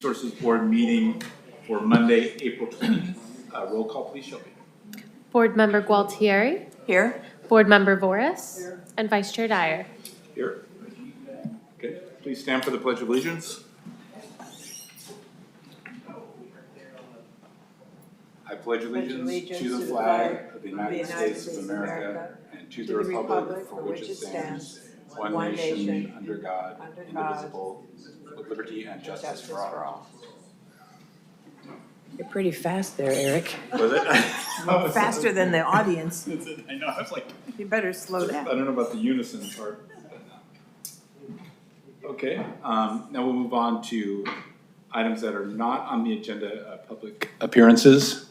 Resources Board meeting for Monday, April 20th. Roll call, please, Shelby. Board Member Gualtieri. Here. Board Member Voris. Here. And Vice Chair Dyar. Here. Okay, please stand for the Pledge of Allegiance. I pledge allegiance to the flag of the United States of America and to the republic for which it stands, one nation, under God, indivisible, with liberty and justice for all. You're pretty fast there, Erik. Was it? Faster than the audience. I know, I was like, You better slow I down. don't know about the unison part. Okay, now we'll move on to items that are not on the agenda, public appearances.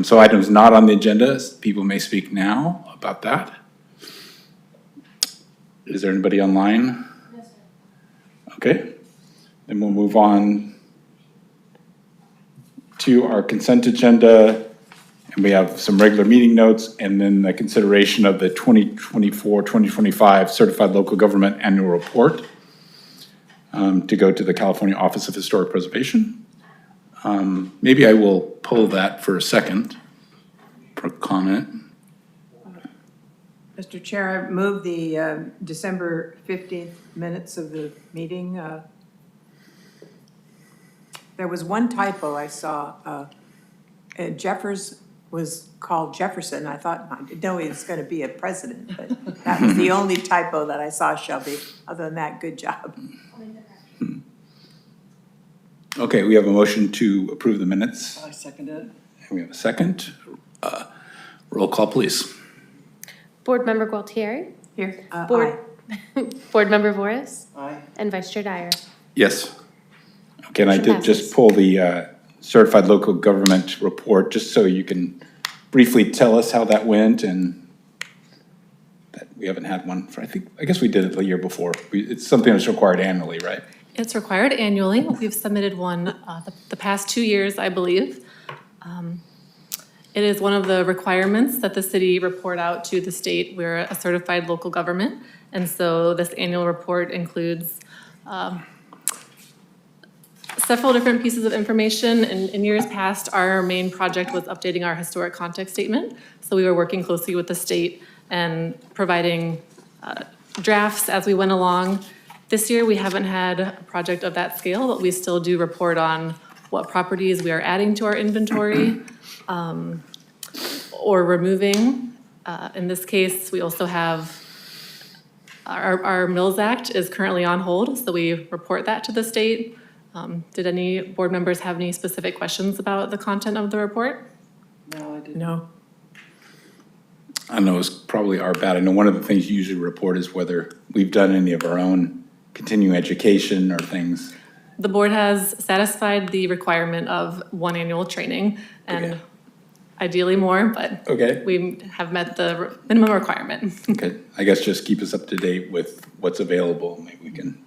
So items not on the agenda, people may speak now about that. Is there anybody online? Yes, sir. Okay, then we'll move on to our consent agenda. And we have some regular meeting notes and then the consideration of the 2024-2025 Certified Local Government Annual Report to go to the California Office of Historic Preservation. Maybe I will pull that for a second for comment. Mr. Chair, I move the December 15th minutes of the meeting. There was one typo I saw. Jeffers was called Jefferson. I thought, I didn't know he was going to be a president, but that was the only typo that I saw, Shelby. Other than that, good job. Okay, we have a motion to approve the minutes. I second it. And we have a second. Roll call, please. Board Member Gualtieri. Here, Board, Board Member Voris. Aye. And Vice Chair Dyar. Yes. Okay, and I Motion did just passes. pull the Certified Local Government Report, just so you can briefly tell us how that went, and that we haven't had one for, I guess we did it the year before. It's something that's required annually, right? It's required annually. We've submitted one the past 2 years, I believe. It is one of the requirements that the city report out to the state. We're a certified local government, and so this annual report includes several different pieces of information. In years past, our main project was updating our historic context statement. So we were working closely with the state and providing drafts as we went along. This year, we haven't had a project of that scale, but we still do report on what properties we are adding to our inventory or removing. In this case, we also have our Mills Act is currently on hold, so we report that to the state. Did any board members have any specific questions about the content of the report? No, I didn't. no. I know it's probably our bad. I know one of the things you usually report is whether we've done any of our own continuing education or things. The board has satisfied the requirement of one annual training and Okay. ideally more, but Okay. we have met the minimum requirement. Okay, I guess just keep us up to date with what's available. Maybe we can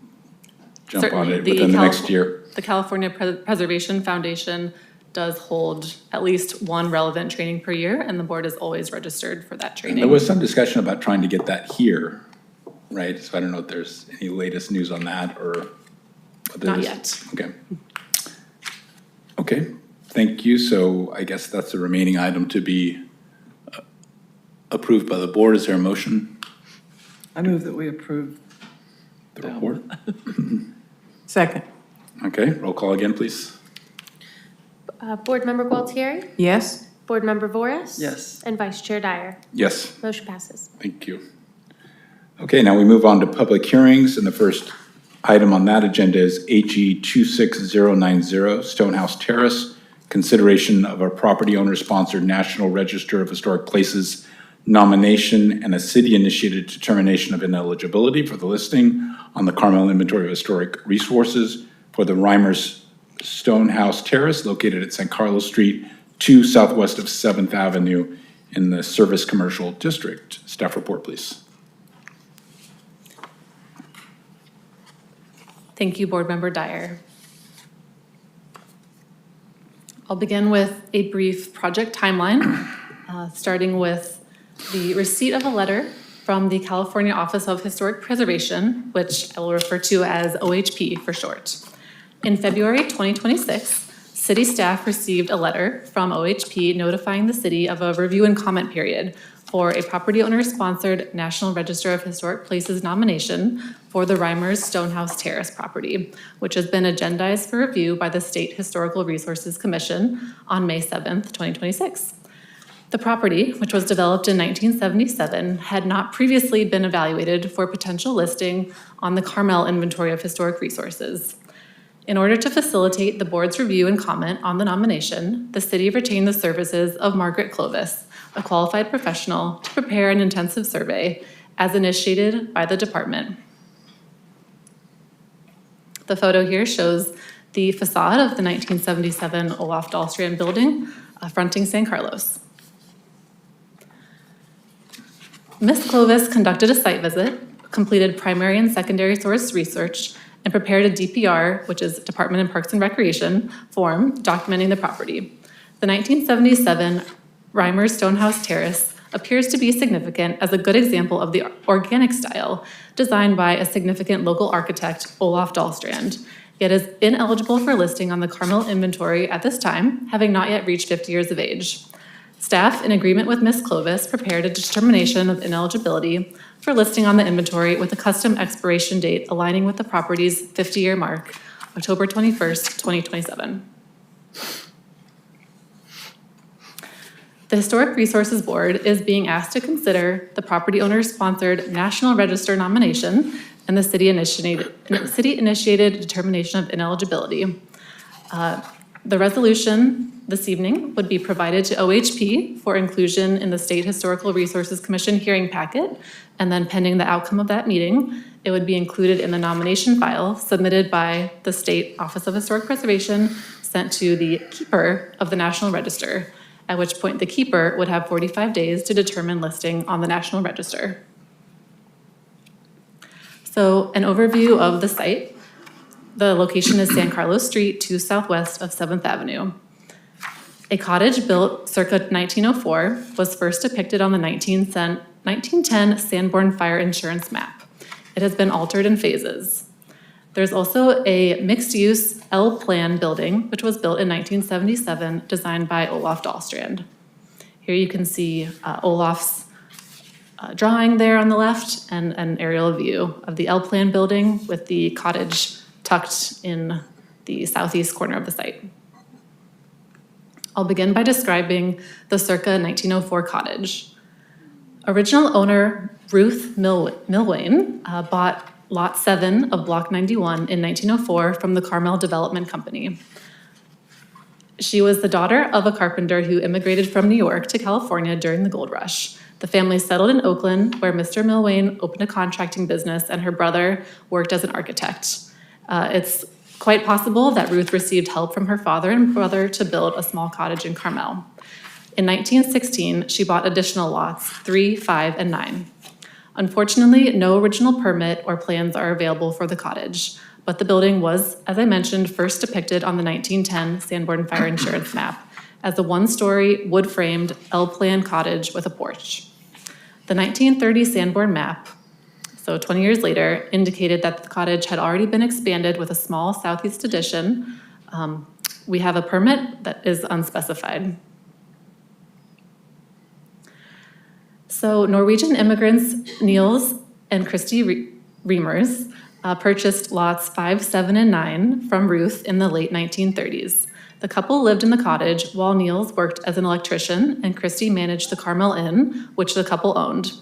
jump on Certainly, it within the next year. The California Preservation Foundation does hold at least one relevant training per year, and the board is always registered for that And training. there was some discussion about trying to get that here, right? So I don't know if there's any latest news on that or whether Not this- yet. Okay. Okay, thank you. So I guess that's the remaining item to be approved by the board. Is there a motion? I move that we approve. The report? Second. Okay, roll call again, please. Board Member Gualtieri. Yes? Board Member Voris. Yes. And Vice Chair Dyar. Yes. Motion passes. Thank you. Okay, now we move on to public hearings, and the first item on that agenda is HE 26090, Stonehouse Terrace, consideration of a property owner-sponsored National Register of Historic Places nomination and a city-initiated determination of ineligibility for the listing on the Carmel Inventory of Historic Resources for the Reimers Stonehouse Terrace located at San Carlos Street, 2 southwest of 7th Avenue in the Service Commercial District. Staff report, please. Thank you, Board Member Dyar. I'll begin with a brief project timeline, starting with the receipt of a letter from the California Office of Historic Preservation, which I will refer to as OHP for short. In February 2026, city staff received a letter from OHP notifying the city of a review and comment period for a property owner-sponsored National Register of Historic Places nomination for the Reimers Stonehouse Terrace property, which has been agendized for review by the State Historical Resources Commission on May 7th, 2026. The property, which was developed in 1977, had not previously been evaluated for potential listing on the Carmel Inventory of Historic Resources. In order to facilitate the board's review and comment on the nomination, the city retained the services of Margaret Clovis, a qualified professional, to prepare an intensive survey as initiated by the department. The photo here shows the facade of the 1977 Olaf Dahlstrand building fronting San Carlos. Ms. Clovis conducted a site visit, completed primary and secondary source research, and prepared a DPR, which is Department of Parks and Recreation, form documenting the property. The 1977 Reimers Stonehouse Terrace appears to be significant as a good example of the organic style designed by a significant local architect, Olaf Dahlstrand, yet is ineligible for listing on the Carmel inventory at this time, having not yet reached 50 years of age. Staff, in agreement with Ms. Clovis, prepared a determination of ineligibility for listing on the inventory with a custom expiration date aligning with the property's 50-year mark, October 21st, 2027. The Historic Resources Board is being asked to consider the property owner-sponsored National Register nomination and the city-initiated determination of ineligibility. The resolution this evening would be provided to OHP for inclusion in the State Historical Resources Commission hearing packet, and then pending the outcome of that meeting, it would be included in the nomination file submitted by the State Office of Historic Preservation, sent to the keeper of the National Register, at which point the keeper would have 45 days to determine listing on the National Register. So an overview of the site. The location is San Carlos Street, 2 southwest of 7th Avenue. A cottage built circa 1904 was first depicted on the 1910 Sanborn Fire Insurance map. It has been altered in phases. There's also a mixed-use L-plan building, which was built in 1977, designed by Olaf Dahlstrand. Here you can see Olaf's drawing there on the left and an aerial view of the L-plan building with the cottage tucked in the southeast corner of the site. I'll begin by describing the circa 1904 cottage. Original owner Ruth Milwain bought Lot 7 of Block 91 in 1904 from the Carmel Development Company. She was the daughter of a carpenter who immigrated from New York to California during the gold rush. The family settled in Oakland, where Mr. Milwain opened a contracting business and her brother worked as an architect. It's quite possible that Ruth received help from her father and brother to build a small cottage in Carmel. In 1916, she bought additional lots, 3, 5, and 9. Unfortunately, no original permit or plans are available for the cottage, but the building was, as I mentioned, first depicted on the 1910 Sanborn Fire Insurance map as a one-story, wood-framed, L-plan cottage with a porch. The 1930 Sanborn map, so 20 years later, indicated that the cottage had already been expanded with a small southeast addition. We have a permit that is unspecified. So Norwegian immigrants Niels and Christy Reimers purchased lots 5, 7, and 9 from Ruth in the late 1930s. The couple lived in the cottage while Niels worked as an electrician and Christy managed the Carmel Inn, which the couple owned.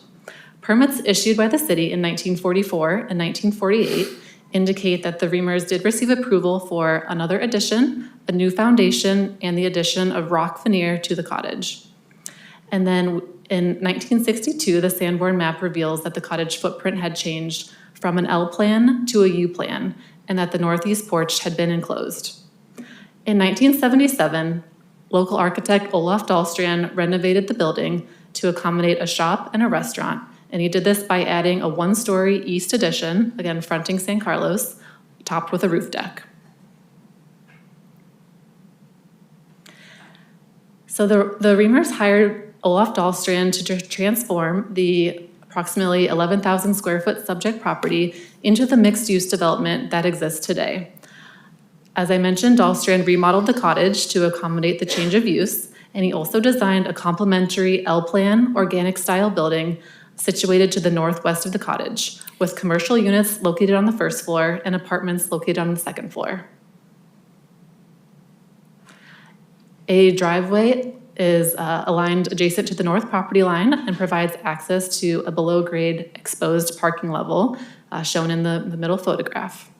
Permits issued by the city in 1944 and 1948 indicate that the Reimers did receive approval for another addition, a new foundation, and the addition of rock veneer to the cottage. And then in 1962, the Sanborn map reveals that the cottage footprint had changed from an L plan to a U plan, and that the northeast porch had been enclosed. In 1977, local architect Olaf Dahlstrand renovated the building to accommodate a shop and a restaurant, and he did this by adding a one-story east addition, again fronting San Carlos, topped with a roof deck. So the Reimers hired Olaf Dahlstrand to transform the approximately 11,000 square foot subject property into the mixed-use development that exists today. As I mentioned, Dahlstrand remodeled the cottage to accommodate the change of use, and he also designed a complementary L-plan organic style building situated to the northwest of the cottage, with commercial units located on the first floor and apartments located on the second floor. A driveway is aligned adjacent to the north property line and provides access to a below-grade exposed parking level shown in the middle photograph.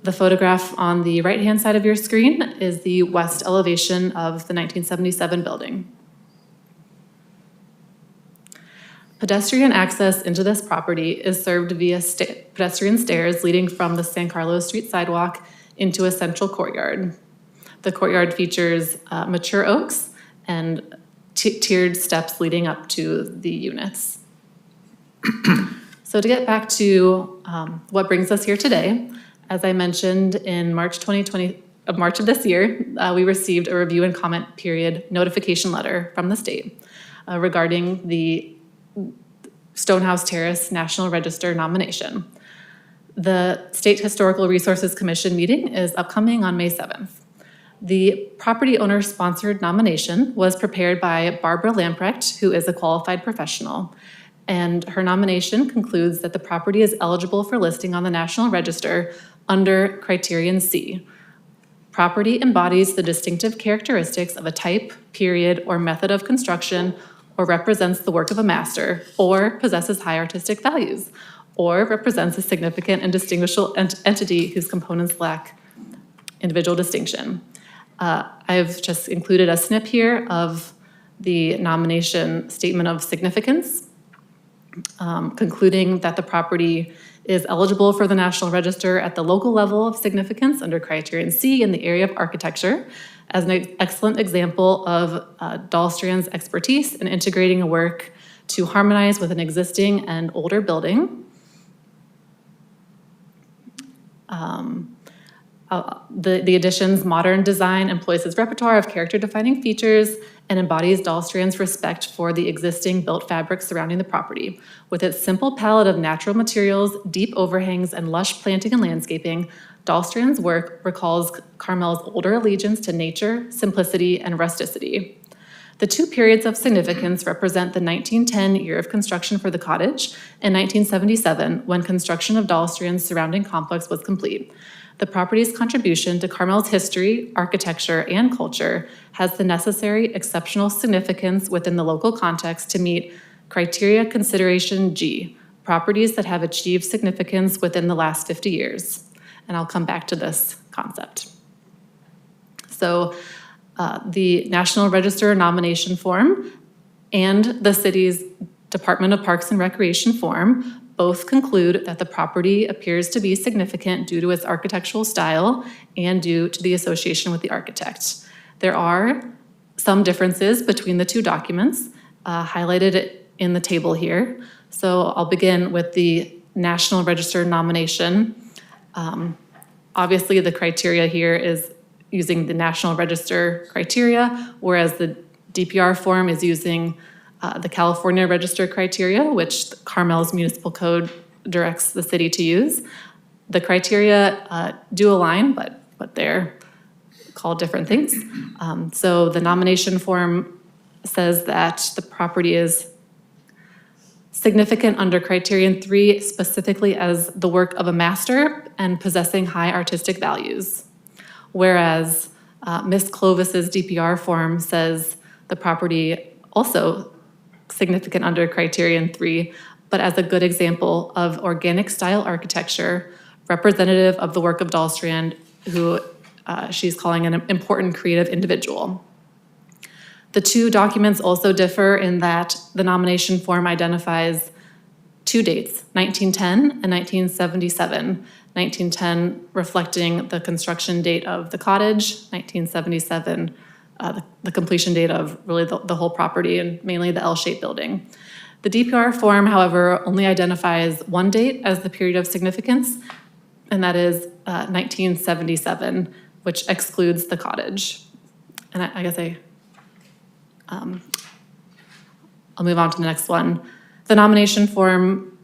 The photograph on the right-hand side of your screen is the west elevation of the 1977 building. Pedestrian access into this property is served via pedestrian stairs leading from the San Carlos Street sidewalk into a central courtyard. The courtyard features mature oaks and tiered steps leading up to the units. So to get back to what brings us here today, as I mentioned in March of this year, we received a review and comment period notification letter from the state regarding the Stonehouse Terrace National Register nomination. The State Historical Resources Commission meeting is upcoming on May 7th. The property owner-sponsored nomination was prepared by Barbara Lamprecht, who is a qualified professional, and her nomination concludes that the property is eligible for listing on the National Register under Criterion C. Property embodies the distinctive characteristics of a type, period, or method of construction, or represents the work of a master, or possesses high artistic values, or represents a significant and distinguishable entity whose components lack individual distinction. I've just included a snip here of the nomination statement of significance, concluding that the property is eligible for the National Register at the local level of significance under Criterion C in the area of architecture, as an excellent example of Dahlstrand's expertise in integrating a work to harmonize with an existing and older building. The addition's modern design employs its repertoire of character-defining features and embodies Dahlstrand's respect for the existing built fabric surrounding the property. With its simple palette of natural materials, deep overhangs, and lush planting and landscaping, Dahlstrand's work recalls Carmel's older allegiance to nature, simplicity, and rusticity. The two periods of significance represent the 1910 year of construction for the cottage and 1977, when construction of Dahlstrand's surrounding complex was complete. The property's contribution to Carmel's history, architecture, and culture has the necessary exceptional significance within the local context to meet criteria consideration G, properties that have achieved significance within the last 50 years. And I'll come back to this concept. So the National Register nomination form and the city's Department of Parks and Recreation form both conclude that the property appears to be significant due to its architectural style and due to the association with the architect. There are some differences between the two documents, highlighted in the table here. So I'll begin with the National Register nomination. Obviously, the criteria here is using the National Register criteria, whereas the DPR form is using the California Register criteria, which Carmel's municipal code directs the city to use. The criteria do align, but they're called different things. So the nomination form says that the property is significant under Criterion 3, specifically as the work of a master and possessing high artistic values. Whereas Ms. Clovis's DPR form says the property also significant under Criterion 3, but as a good example of organic style architecture, representative of the work of Dahlstrand, who she's calling an important creative individual. The two documents also differ in that the nomination form identifies two dates, 1910 and 1977. 1910 reflecting the construction date of the cottage, 1977 the completion date of really the whole property and mainly the L-shaped building. The DPR form, however, only identifies one date as the period of significance, and that is 1977, which excludes the cottage. And I guess I'll move on to the next one. The nomination form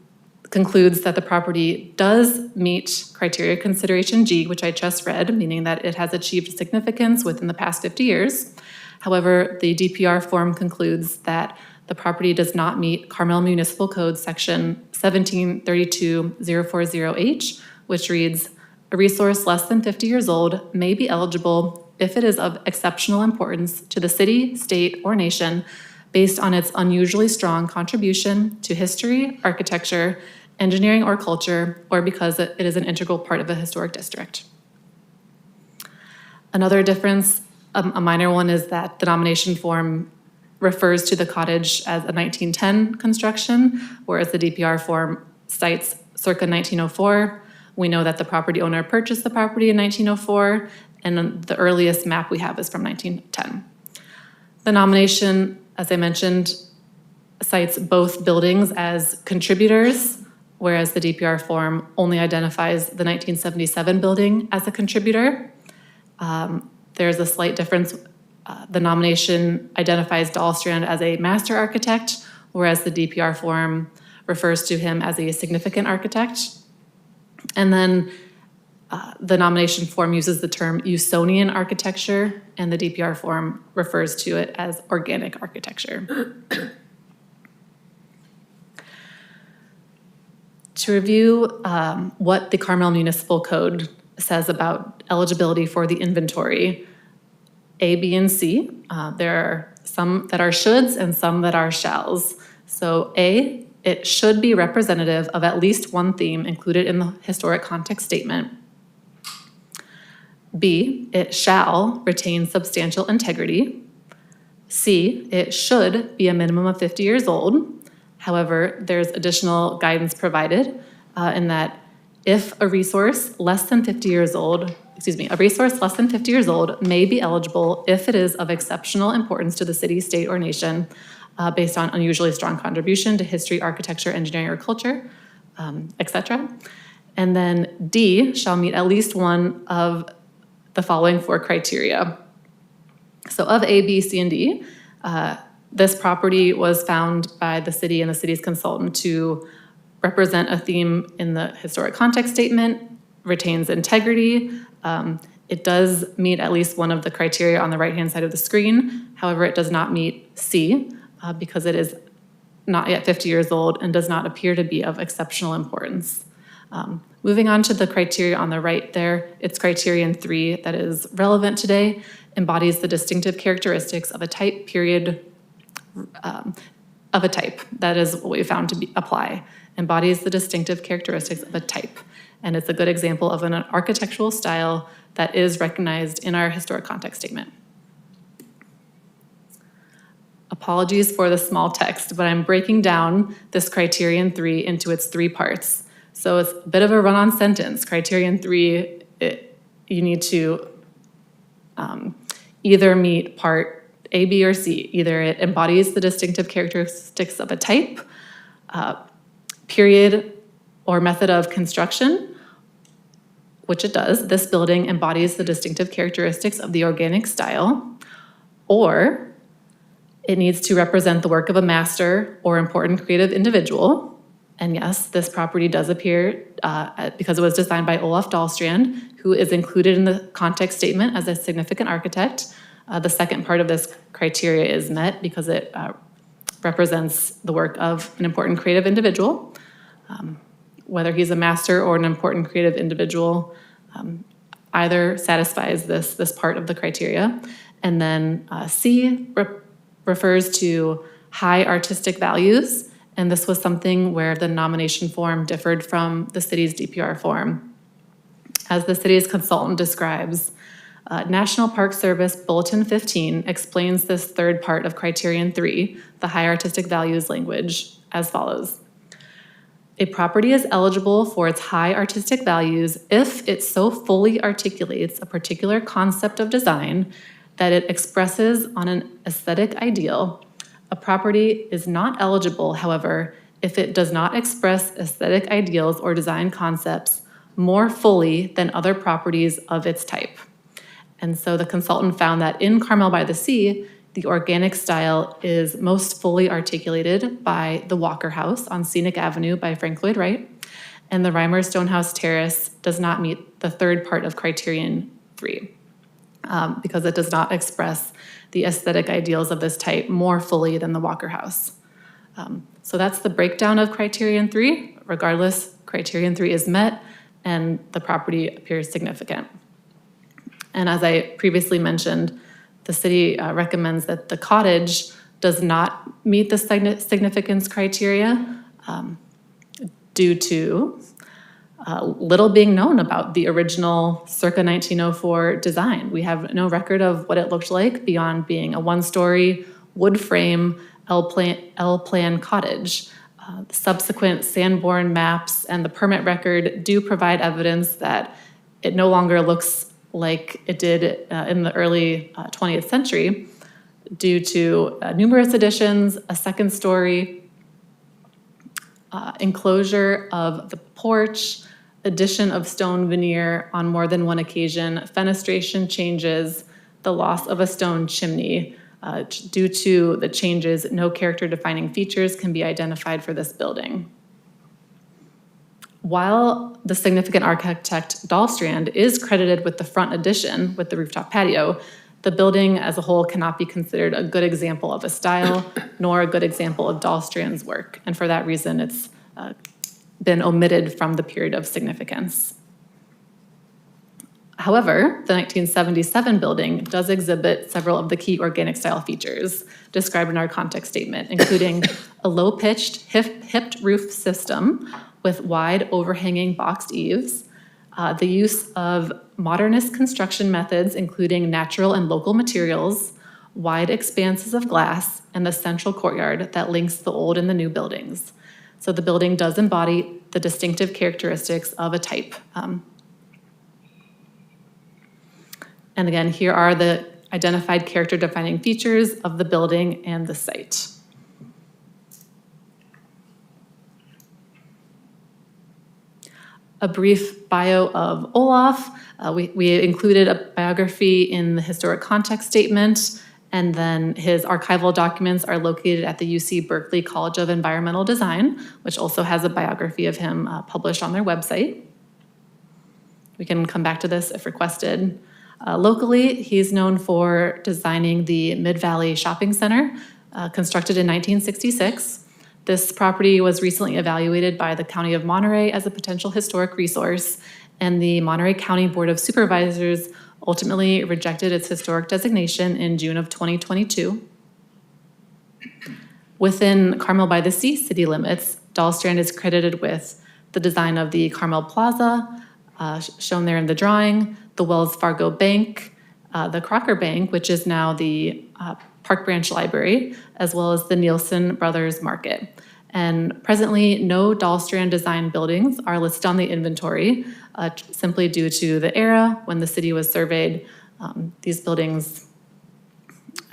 concludes that the property does meet criteria consideration G, which I just read, meaning that it has achieved significance within the past 50 years. However, the DPR form concludes that the property does not meet Carmel Municipal Code Section 1732040H, which reads, "A resource less than 50 years old may be eligible if it is of exceptional importance to the city, state, or nation based on its unusually strong contribution to history, architecture, engineering, or culture, or because it is an integral part of a historic district." Another difference, a minor one, is that the nomination form refers to the cottage as a 1910 construction, whereas the DPR form cites circa 1904. We know that the property owner purchased the property in 1904, and the earliest map we have is from 1910. The nomination, as I mentioned, cites both buildings as contributors, whereas the DPR form only identifies the 1977 building as a contributor. There's a slight difference. The nomination identifies Dahlstrand as a master architect, whereas the DPR form refers to him as a significant architect. And then the nomination form uses the term Usonian architecture, and the DPR form refers to it as organic architecture. To review what the Carmel Municipal Code says about eligibility for the inventory, A, B, and C, there are some that are shoulds and some that are shalls. So A, it should be representative of at least one theme included in the historic context statement. B, it shall retain substantial integrity. C, it should be a minimum of 50 years old. However, there's additional guidance provided in that if a resource less than 50 years old, a resource less than 50 years old may be eligible if it is of exceptional importance to the city, state, or nation based on unusually strong contribution to history, architecture, engineering, or culture, etc. And then D shall meet at least one of the following 4 criteria. So of A, B, C, and D, this property was found by the city and the city's consultant to represent a theme in the historic context statement, retains integrity. It does meet at least one of the criteria on the right-hand side of the screen. However, it does not meet C because it is not yet 50 years old and does not appear to be of exceptional importance. Moving on to the criteria on the right there, it's criterion 3 that is relevant today, embodies the distinctive characteristics of a type, period, of a type. That is what we found to apply. Embodies the distinctive characteristics of a type. And it's a good example of an architectural style that is recognized in our historic context statement. Apologies for the small text, but I'm breaking down this criterion 3 into its 3 parts. So it's a bit of a run-on sentence. Criterion 3, you need to either meet part A, B, or C. Either it embodies the distinctive characteristics of a type, period, or method of construction, which it does. This building embodies the distinctive characteristics of the organic style, or it needs to represent the work of a master or important creative individual. And yes, this property does appear, because it was designed by Olaf Dahlstrand, who is included in the context statement as a significant architect. The second part of this criteria is met because it represents the work of an important creative individual. Whether he's a master or an important creative individual, either satisfies this part of the criteria. And then C refers to high artistic values. And this was something where the nomination form differed from the city's DPR form. As the city's consultant describes, National Park Service Bulletin 15 explains this third part of criterion 3, the high artistic values language, as follows. A property is eligible for its high artistic values if it so fully articulates a particular concept of design that it expresses on an aesthetic ideal. A property is not eligible, however, if it does not express aesthetic ideals or design concepts more fully than other properties of its type. And so the consultant found that in Carmel-by-the-Sea, The organic style is most fully articulated by the Walker House on Scenic Avenue by Frank Lloyd Wright, and the Reimer Stonehouse Terrace does not meet the third part of criterion 3 because it does not express the aesthetic ideals of this type more fully than the Walker House. So that's the breakdown of criterion 3. Regardless, criterion 3 is met and the property appears significant. And as I previously mentioned, the city recommends that the cottage does not meet the significance criteria due to little being known about the original circa 1904 design. We have no record of what it looked like beyond being a one-story wood frame L-plan cottage. Subsequent Sanborn maps and the permit record do provide evidence that it no longer looks like it did in the early 20th century due to numerous additions, a second story, enclosure of the porch, addition of stone veneer on more than one occasion, fenestration changes, the loss of a stone chimney. Due to the changes, no character-defining features can be identified for this building. While the significant architect Dahlstrand is credited with the front addition with the rooftop patio, the building as a whole cannot be considered a good example of a style, nor a good example of Dahlstrand's work. And for that reason, it's been omitted from the period of significance. However, the 1977 building does exhibit several of the key organic style features described in our context statement, including a low-pitched, hipped roof system with wide overhanging boxed eaves, the use of modernist construction methods, including natural and local materials, wide expanses of glass, and the central courtyard that links the old and the new buildings. So the building does embody the distinctive characteristics of a type. And again, here are the identified character-defining features of the building and the site. A brief bio of Olaf. We included a biography in the historic context statement, and then his archival documents are located at the UC Berkeley College of Environmental Design, which also has a biography of him published on their website. We can come back to this if requested. Locally, he's known for designing the Mid-Valley Shopping Center, constructed in 1966. This property was recently evaluated by the County of Monterey as a potential historic resource, and the Monterey County Board of Supervisors ultimately rejected its historic designation in June of 2022. Within Carmel-by-the-Sea city limits, Dahlstrand is credited with the design of the Carmel Plaza, shown there in the drawing, the Wells Fargo Bank, the Crocker Bank, which is now the Park Branch Library, as well as the Nielsen Brothers Market. And presently, no Dahlstrand design buildings are listed on the inventory, simply due to the era when the city was surveyed. These buildings,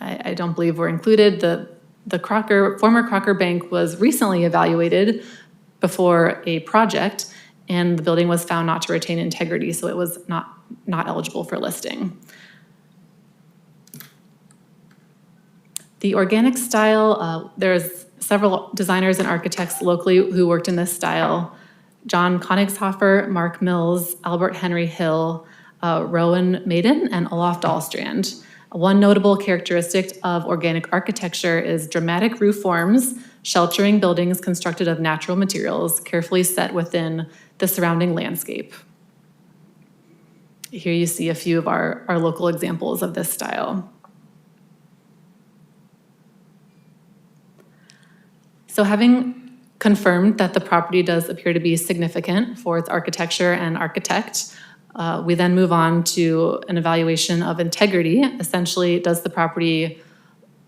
I don't believe were included. The former Crocker Bank was recently evaluated before a project, and the building was found not to retain integrity, so it was not eligible for listing. The organic style, there's several designers and architects locally who worked in this style. John Konigshofer, Mark Mills, Albert Henry Hill, Rowan Maiden, and Olaf Dahlstrand. One notable characteristic of organic architecture is dramatic roof forms, sheltering buildings constructed of natural materials, carefully set within the surrounding landscape. Here you see a few of our local examples of this style. So having confirmed that the property does appear to be significant for its architecture and architect, we then move on to an evaluation of integrity. Essentially, does the property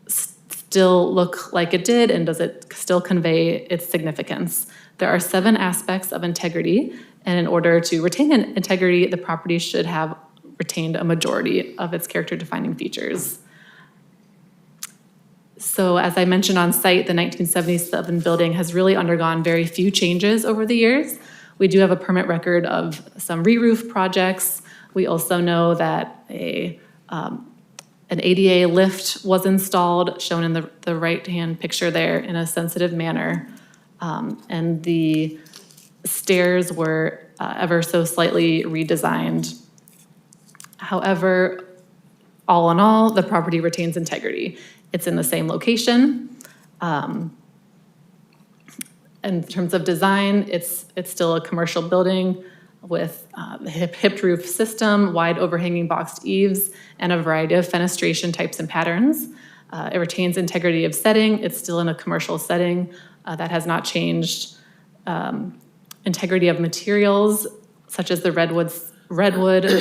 still look like it did, and does it still convey its significance? There are 7 aspects of integrity, and in order to retain an integrity, the property should have retained a majority of its character-defining features. So as I mentioned on site, the 1977 building has really undergone very few changes over the years. We do have a permit record of some re-roof projects. We also know that a An ADA lift was installed, shown in the right-hand picture there, in a sensitive manner. And the stairs were ever so slightly redesigned. However, all in all, the property retains integrity. It's in the same location. In terms of design, it's still a commercial building with the hipped roof system, wide overhanging boxed eaves, and a variety of fenestration types and patterns. It retains integrity of setting. It's still in a commercial setting. That has not changed. Integrity of materials, such as the redwood,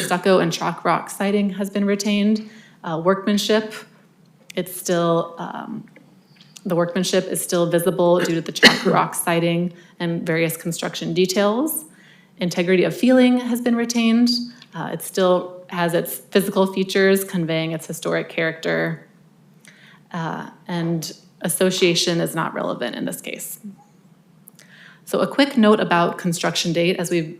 stucco, and chalk rock siding has been retained. Workmanship, it's still, the workmanship is still visible due to the chalk rock siding and various construction details. Integrity of feeling has been retained. It still has its physical features conveying its historic character. And association is not relevant in this case. So a quick note about construction date, as I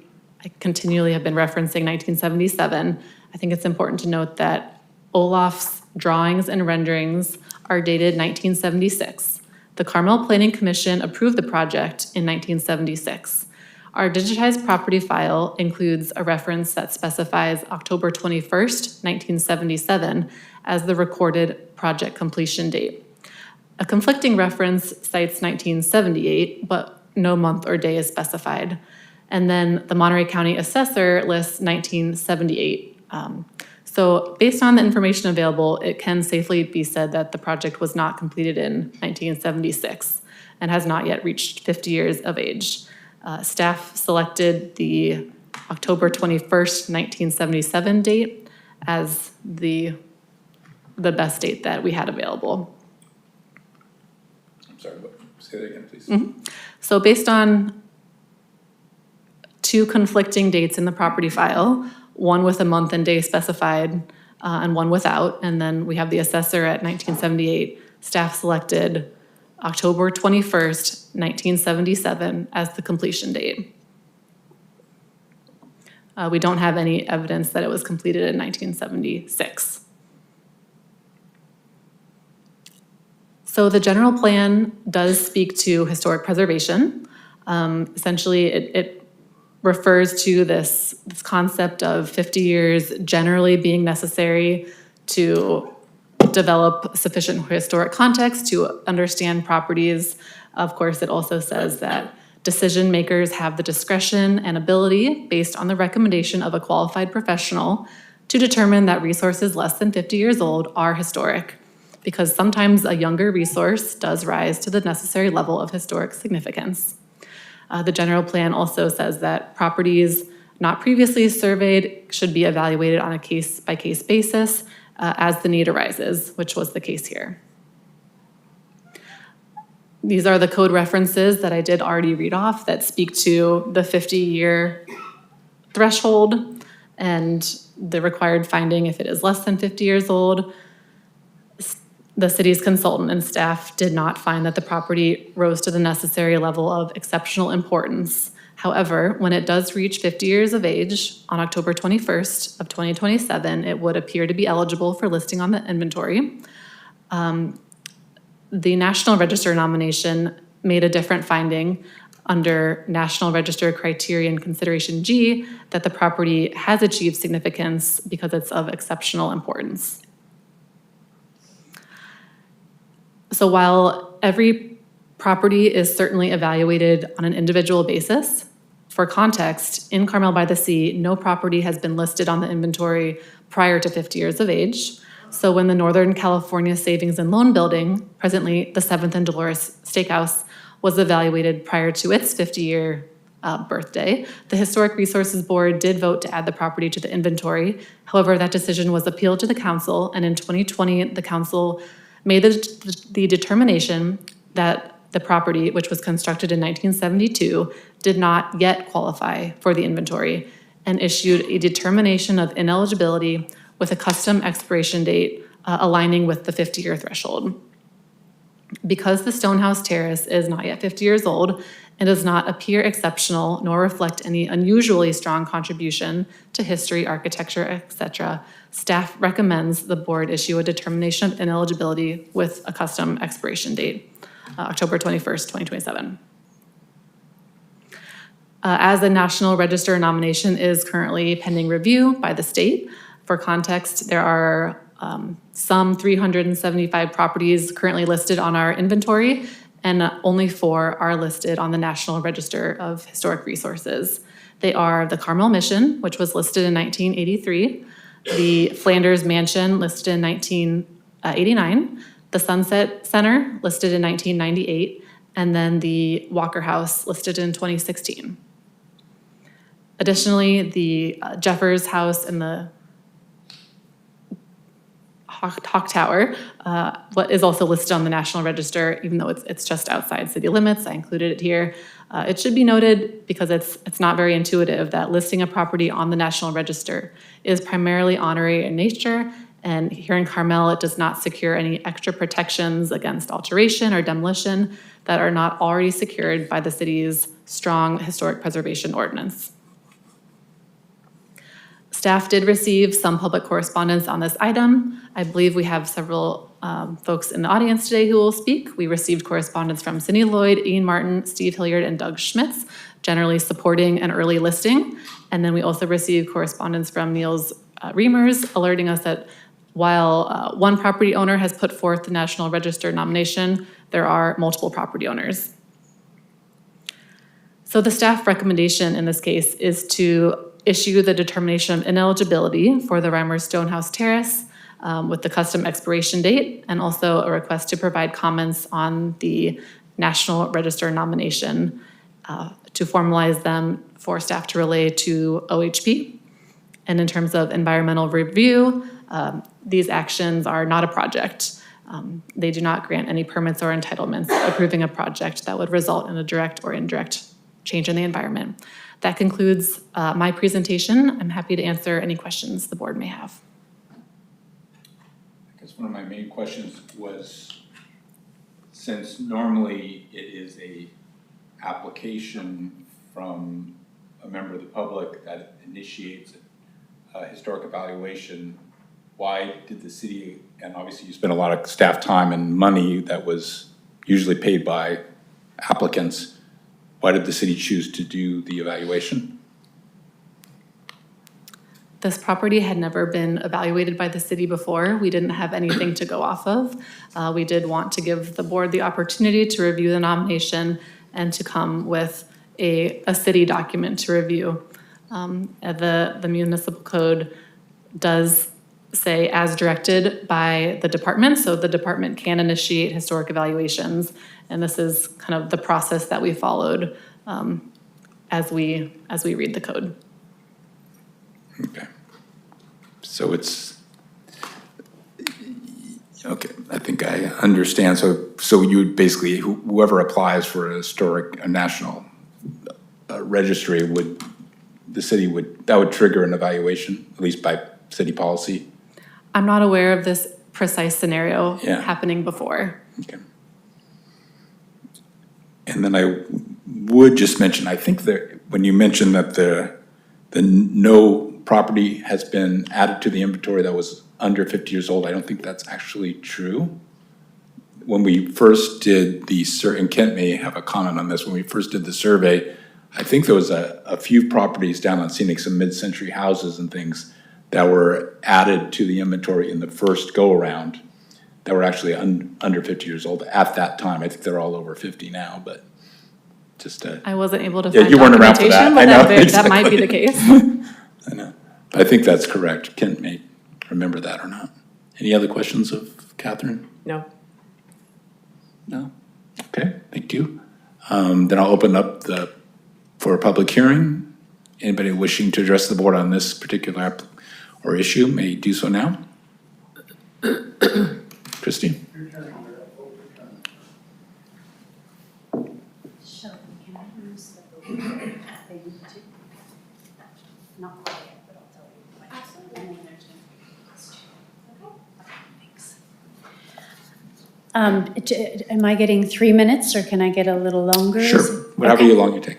continually have been referencing 1977, I think it's important to note that Olaf's drawings and renderings are dated 1976. The Carmel Planning Commission approved the project in 1976. Our digitized property file includes a reference that specifies October 21st, 1977 as the recorded project completion date. A conflicting reference cites 1978, but no month or day is specified. And then the Monterey County Assessor lists 1978. So based on the information available, it can safely be said that the project was not completed in 1976 and has not yet reached 50 years of age. Staff selected the October 21st, 1977 date as the best date that we had available. I'm sorry, say that again, please. So based on two conflicting dates in the property file, one with a month and day specified and one without, and then we have the assessor at 1978, staff selected October 21st, 1977 as the completion date. We don't have any evidence that it was completed in 1976. So the general plan does speak to historic preservation. Essentially, it refers to this concept of 50 years generally being necessary to develop sufficient historic context to understand properties. Of course, it also says that decision makers have the discretion and ability, based on the recommendation of a qualified professional, to determine that resources less than 50 years old are historic, because sometimes a younger resource does rise to the necessary level of historic significance. The general plan also says that properties not previously surveyed should be evaluated on a case-by-case basis as the need arises, which was the case here. These are the code references that I did already read off that speak to the 50-year threshold and the required finding if it is less than 50 years old. The city's consultant and staff did not find that the property rose to the necessary level of exceptional importance. However, when it does reach 50 years of age on October 21st of 2027, it would appear to be eligible for listing on the inventory. The National Register nomination made a different finding under National Register Criterion Consideration G that the property has achieved significance because it's of exceptional importance. So while every property is certainly evaluated on an individual basis, for context, in Carmel-by-the-Sea, no property has been listed on the inventory prior to 50 years of age. So when the Northern California Savings and Loan Building, presently the 7th and Dolores Steakhouse, was evaluated prior to its 50-year birthday, the Historic Resources Board did vote to add the property to the inventory. However, that decision was appealed to the council, and in 2020, the council made the determination that the property, which was constructed in 1972, did not yet qualify for the inventory and issued a determination of ineligibility with a custom expiration date aligning with the 50-year threshold. Because the Stonehouse Terrace is not yet 50 years old, It does not appear exceptional nor reflect any unusually strong contribution to history, architecture, etc. Staff recommends the board issue a determination of ineligibility with a custom expiration date, October 21st, 2027. As the National Register nomination is currently pending review by the state, for context, there are some 375 properties currently listed on our inventory, and only 4 are listed on the National Register of Historic Resources. They are the Carmel Mission, which was listed in 1983, the Flanders Mansion, listed in 1989, the Sunset Center, listed in 1998, and then the Walker House, listed in 2016. Additionally, the Jeffers House and the Hawk Tower, what is also listed on the National Register, even though it's just outside city limits. I included it here. It should be noted, because it's not very intuitive, that listing a property on the National Register is primarily honorary in nature, and here in Carmel, it does not secure any extra protections against alteration or demolition that are not already secured by the city's strong historic preservation ordinance. Staff did receive some public correspondence on this item. I believe we have several folks in the audience today who will speak. We received correspondence from Cindy Lloyd, Ian Martin, Steve Hilliard, and Doug Schmitz, generally supporting an early listing. And then we also received correspondence from Niels Reimers, alerting us that while one property owner has put forth the National Register nomination, there are multiple property owners. So the staff recommendation in this case is to issue the determination of ineligibility for the Reimer Stonehouse Terrace with the custom expiration date, and also a request to provide comments on the National Register nomination to formalize them for staff to relay to OHP. And in terms of environmental review, these actions are not a project. They do not grant any permits or entitlements approving a project that would result in a direct or indirect change in the environment. That concludes my presentation. I'm happy to answer any questions the board may have. I guess one of my main questions was, since normally it is a application from a member of the public that initiates a historic evaluation, why did the city, and obviously you spent a lot of staff time and money that was usually paid by applicants, why did the city choose to do the evaluation? This property had never been evaluated by the city before. We didn't have anything to go off of. We did want to give the board the opportunity to review the nomination and to come with a city document to review. The municipal code does say as directed by the department, so the department can initiate historic evaluations, and this is kind of the process that we followed as we read the code. Okay. So it's, okay, I think I understand. So you would basically, whoever applies for a national registry would, the city would, that would trigger an evaluation, at least by city policy? I'm not aware of this precise scenario Yeah. happening before. Okay. And then I would just mention, I think that when you mentioned that the no property has been added to the inventory that was under 50 years old, I don't think that's actually true. When we first did the survey, and Kent may have a comment on this, when we first did the survey, I think there was a few properties down on Scenic, some mid-century houses and things that were added to the inventory in the first go-around that were actually under 50 years old at that time. I think they're all over 50 now, but just I wasn't able to Yeah, find you weren't around for documentation, that. but I know, that might be the case. I know. I think that's correct. Kent may remember that or not. Any other questions of Katherine? No. No? Okay, thank you. Then I'll open up for a public hearing. Anybody wishing to address the board on this particular or issue may do so now. Christine? Shelby, can I use the thing to? Not quite yet, but I'll tell you. Absolutely. And then there's no. Okay, thanks. Am I getting 3 minutes, or can I get a little longer? Sure. whatever Okay. you long you take.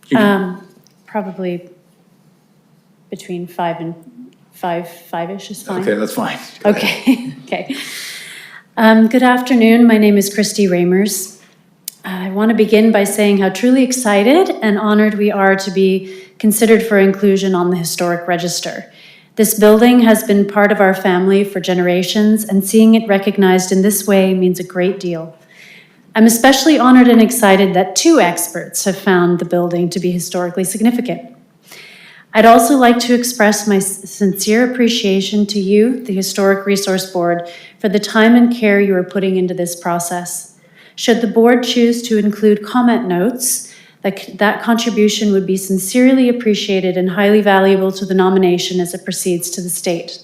You can- Probably between 5-ish is fine. Okay, that's fine. Go ahead. Okay, okay. Good afternoon, my name is Christy Ramers. I want to begin by saying how truly excited and honored we are to be considered for inclusion on the Historic Register. This building has been part of our family for generations, and seeing it recognized in this way means a great deal. I'm especially honored and excited that 2 experts have found the building to be historically significant. I'd also like to express my sincere appreciation to you, the Historic Resource Board, for the time and care you are putting into this process. Should the board choose to include comment notes, that contribution would be sincerely appreciated and highly valuable to the nomination as it proceeds to the state.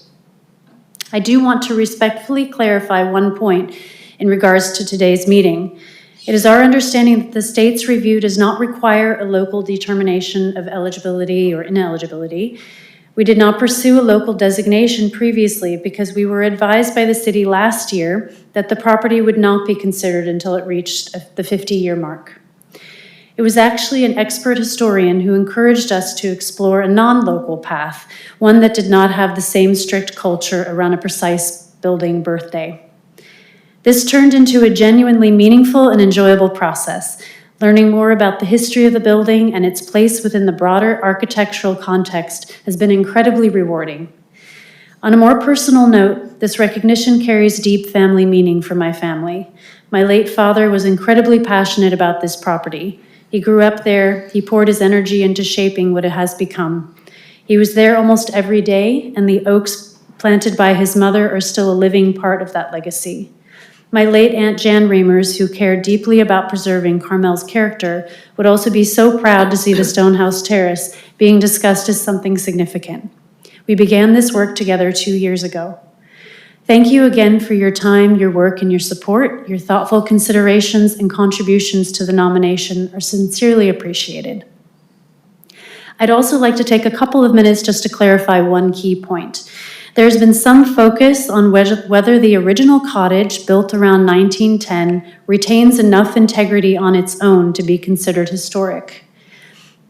I do want to respectfully clarify one point in regards to today's meeting. It is our understanding that the state's review does not require a local determination of eligibility or ineligibility. We did not pursue a local designation previously because we were advised by the city last year that the property would not be considered until it reached the 50-year mark. It was actually an expert historian who encouraged us to explore a non-local path, one that did not have the same strict culture around a precise building birthday. This turned into a genuinely meaningful and enjoyable process. Learning more about the history of the building and its place within the broader architectural context has been incredibly rewarding. On a more personal note, this recognition carries deep family meaning for my family. My late father was incredibly passionate about this property. He grew up there, he poured his energy into shaping what it has become. He was there almost every day, and the oaks planted by his mother are still a living part of that legacy. My late Aunt Jan Ramers, who cared deeply about preserving Carmel's character, would also be so proud to see the Stonehouse Terrace being discussed as something significant. We began this work together 2 years ago. Thank you again for your time, your work, and your support. Your thoughtful considerations and contributions to the nomination are sincerely appreciated. I'd also like to take a couple of minutes just to clarify one key point. There's been some focus on whether the original cottage, built around 1910, retains enough integrity on its own to be considered historic.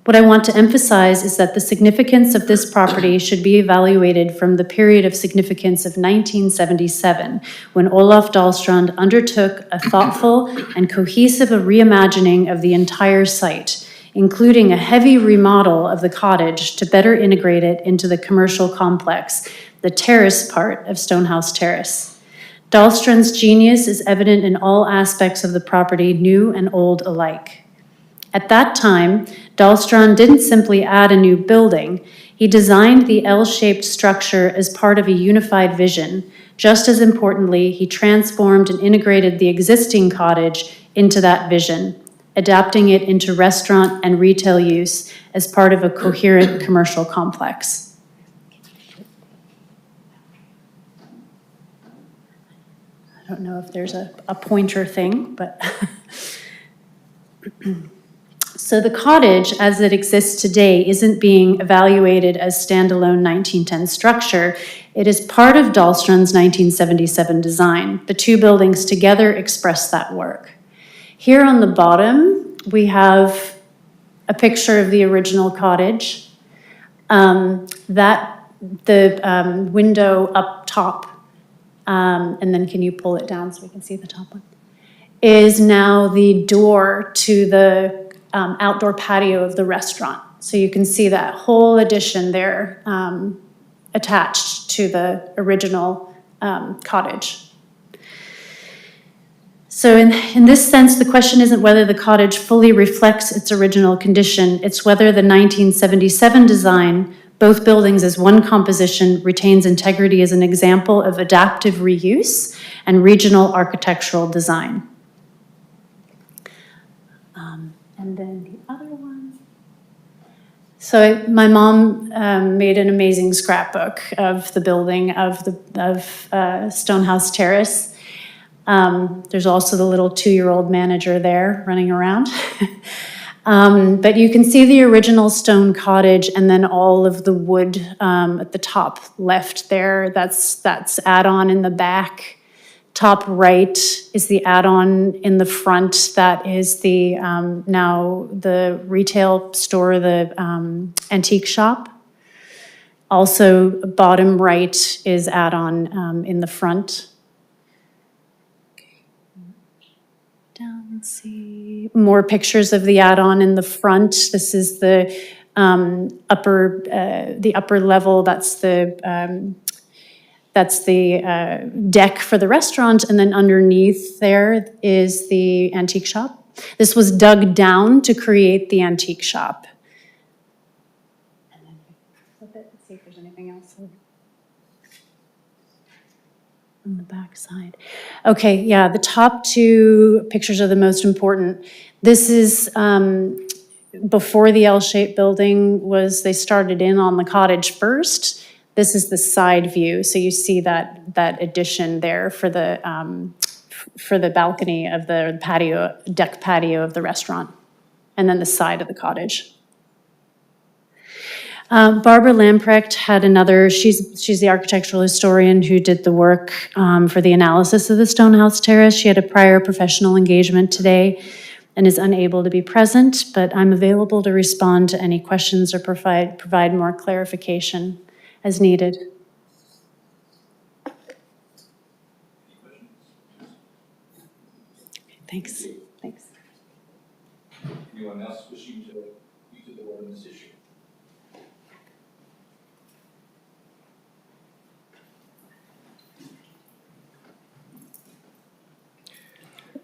What I want to emphasize is that the significance of this property should be evaluated from the period of significance of 1977, when Olaf Dahlstrand undertook a thoughtful and cohesive reimagining of the entire site, including a heavy remodel of the cottage to better integrate it into the commercial complex, the terrace part of Stonehouse Terrace. Dahlstrand's genius is evident in all aspects of the property, new and old alike. At that time, Dahlstrand didn't simply add a new building. He designed the L-shaped structure as part of a unified vision. Just as importantly, he transformed and integrated the existing cottage into that vision, adapting it into restaurant and retail use as part of a coherent commercial complex. I don't know if there's a pointer thing, but so the cottage, as it exists today, isn't being evaluated as standalone 1910 structure. It is part of Dahlstrand's 1977 design. The 2 buildings together express that work. Here on the bottom, we have a picture of the original cottage. The window up top, and then can you pull it down so we can see the top one, is now the door to the outdoor patio of the restaurant. So you can see that whole addition there attached to the original cottage. So in this sense, the question isn't whether the cottage fully reflects its original condition, it's whether the 1977 design, both buildings as one composition, retains integrity as an example of adaptive reuse and regional architectural design. And then the other one. So my mom made an amazing scrapbook of the building of Stonehouse Terrace. There's also the little 2-year-old manager there running around. But you can see the original stone cottage and then all of the wood at the top left there. That's add-on in the back Top right is the add-on in the front. That is the, now the retail store, the antique shop. Also, bottom right is add-on in the front. Down, let's see, more pictures of the add-on in the front. This is the upper level. That's the deck for the restaurant, and then underneath there is the antique shop. This was dug down to create the antique shop. And then flip it, let's see if there's anything else on the back side. Okay, yeah, the top two pictures are the most important. This is before the L-shaped building was, they started in on the cottage first. This is the side view, so you see that addition there for the balcony of the patio, deck patio of the restaurant, and then the side of the cottage. Barbara Lamprecht had another, she's the architectural historian who did the work for the analysis of the Stonehouse Terrace. She had a prior professional engagement today and is unable to be present, but I'm available to respond to any questions or provide more clarification as needed. Thanks. Anyone else wishing to use the word on this issue?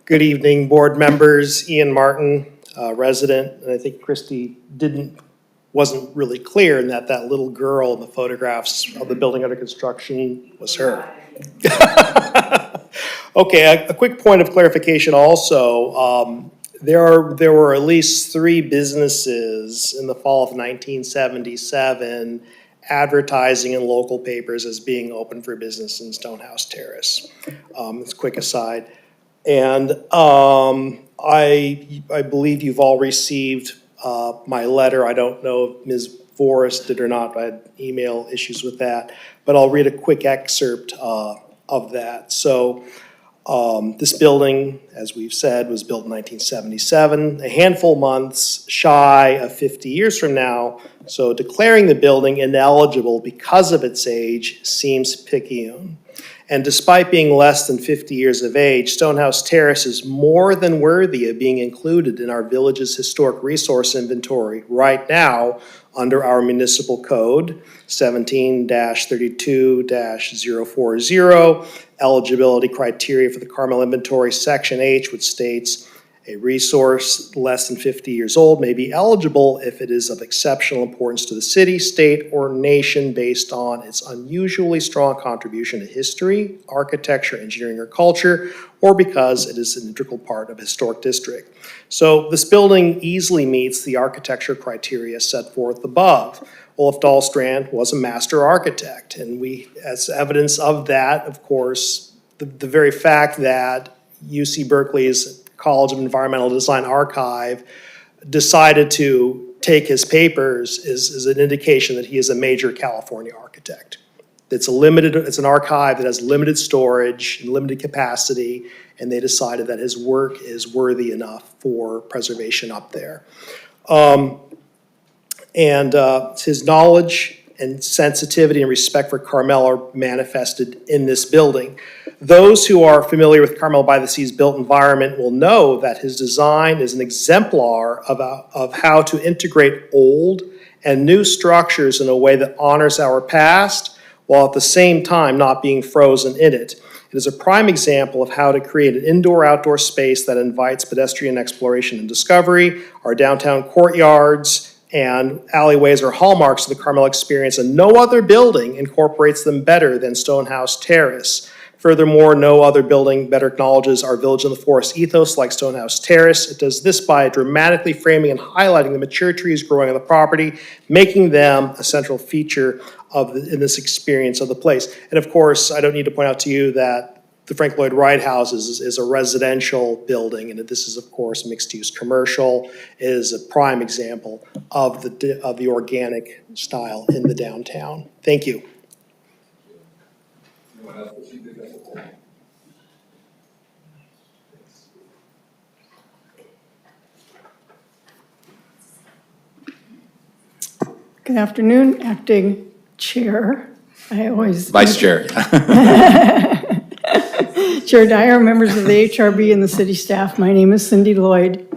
Good evening, board members. Ian Martin, resident, and I think Christy wasn't really clear in that little girl in the photographs of the building under construction was her. Okay, a quick point of clarification also. There were at least 3 businesses in the fall of 1977 advertising in local papers as being open for business in Stonehouse Terrace. It's a quick aside. And I believe you've all received my letter. I don't know if Ms. Voris did or not. I had email issues with that. But I'll read a quick excerpt of that. So this building, as we've said, was built in 1977, a handful of months shy of 50 years from now. So declaring the building ineligible because of its age seems picayune. And despite being less than 50 years of age, Stonehouse Terrace is more than worthy of being included in our village's historic resource inventory right now under our municipal code, 17-32-040, eligibility criteria for the Carmel inventory, section H, which states a resource less than 50 years old may be eligible if it is of exceptional importance to the city, state, or nation based on its unusually strong contribution to history, architecture, engineering, or culture, or because it is an integral part of a historic district. So this building easily meets the architecture criteria set forth above. Olaf Dahlstrand was a master architect, and as evidence of that, of course, the very fact that UC Berkeley's College of Environmental Design archive decided to take his papers is an indication that he is a major California architect. It's an archive that has limited storage and limited capacity, and they decided that his work is worthy enough for preservation up there. His knowledge and sensitivity and respect for Carmel are manifested in this building. Those who are familiar with Carmel-by-the-Sea's built environment will know that his design is an exemplar of how to integrate old and new structures in a way that honors our past, while at the same time not being frozen in it. It is a prime example of how to create an indoor-outdoor space that invites pedestrian exploration and discovery. Our downtown courtyards and alleyways are hallmarks of the Carmel experience, and no other building incorporates them better than Stonehouse Terrace. Furthermore, no other building better acknowledges our Village in the Forest ethos like Stonehouse Terrace. It does this by dramatically framing and highlighting the mature trees growing on the property, making them a central feature in this experience of the place. And of course, I don't need to point out to you that the Frank Lloyd Wright House is a residential building, and this is, of course, mixed-use commercial. It is a prime example of the organic style in the downtown. Thank you. Good afternoon, Acting Chair. I always. Vice Chair. Chair Dyar, members of the HRB and the city staff, my name is Cindy Lloyd.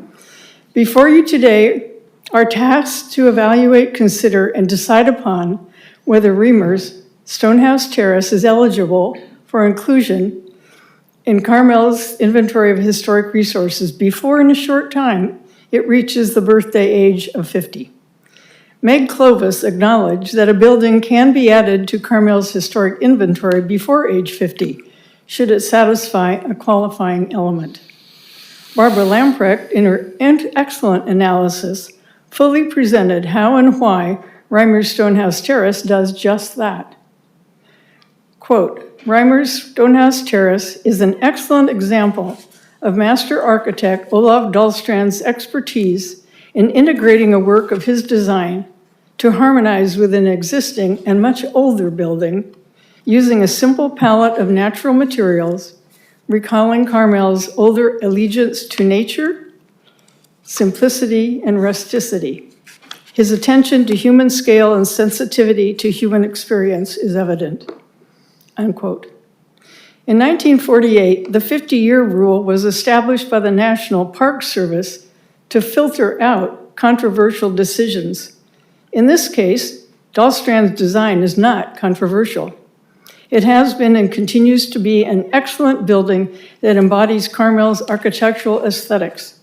Before you today are tasked to evaluate, consider, and decide upon whether Reamer's Stonehouse Terrace is eligible for inclusion in Carmel's inventory of historic resources before, in a short time, it reaches the birthday age of 50. Meg Clovis acknowledged that a building can be added to Carmel's historic inventory before age 50, should it satisfy a qualifying element. Barbara Lamprecht, in her excellent analysis, fully presented how and why Reimer's Stonehouse Terrace does just that. Quote, Reimer's Stonehouse Terrace is an excellent example of master architect Olav Dahlstrand's expertise in integrating a work of his design to harmonize with an existing and much older building using a simple palette of natural materials, recalling Carmel's older allegiance to nature, simplicity, and rusticity. His attention to human scale and sensitivity to human experience is evident. Unquote. In 1948, the 50-year rule was established by the National Park Service to filter out controversial decisions. In this case, Dahlstrand's design is not controversial. It has been and continues to be an excellent building that embodies Carmel's architectural aesthetics.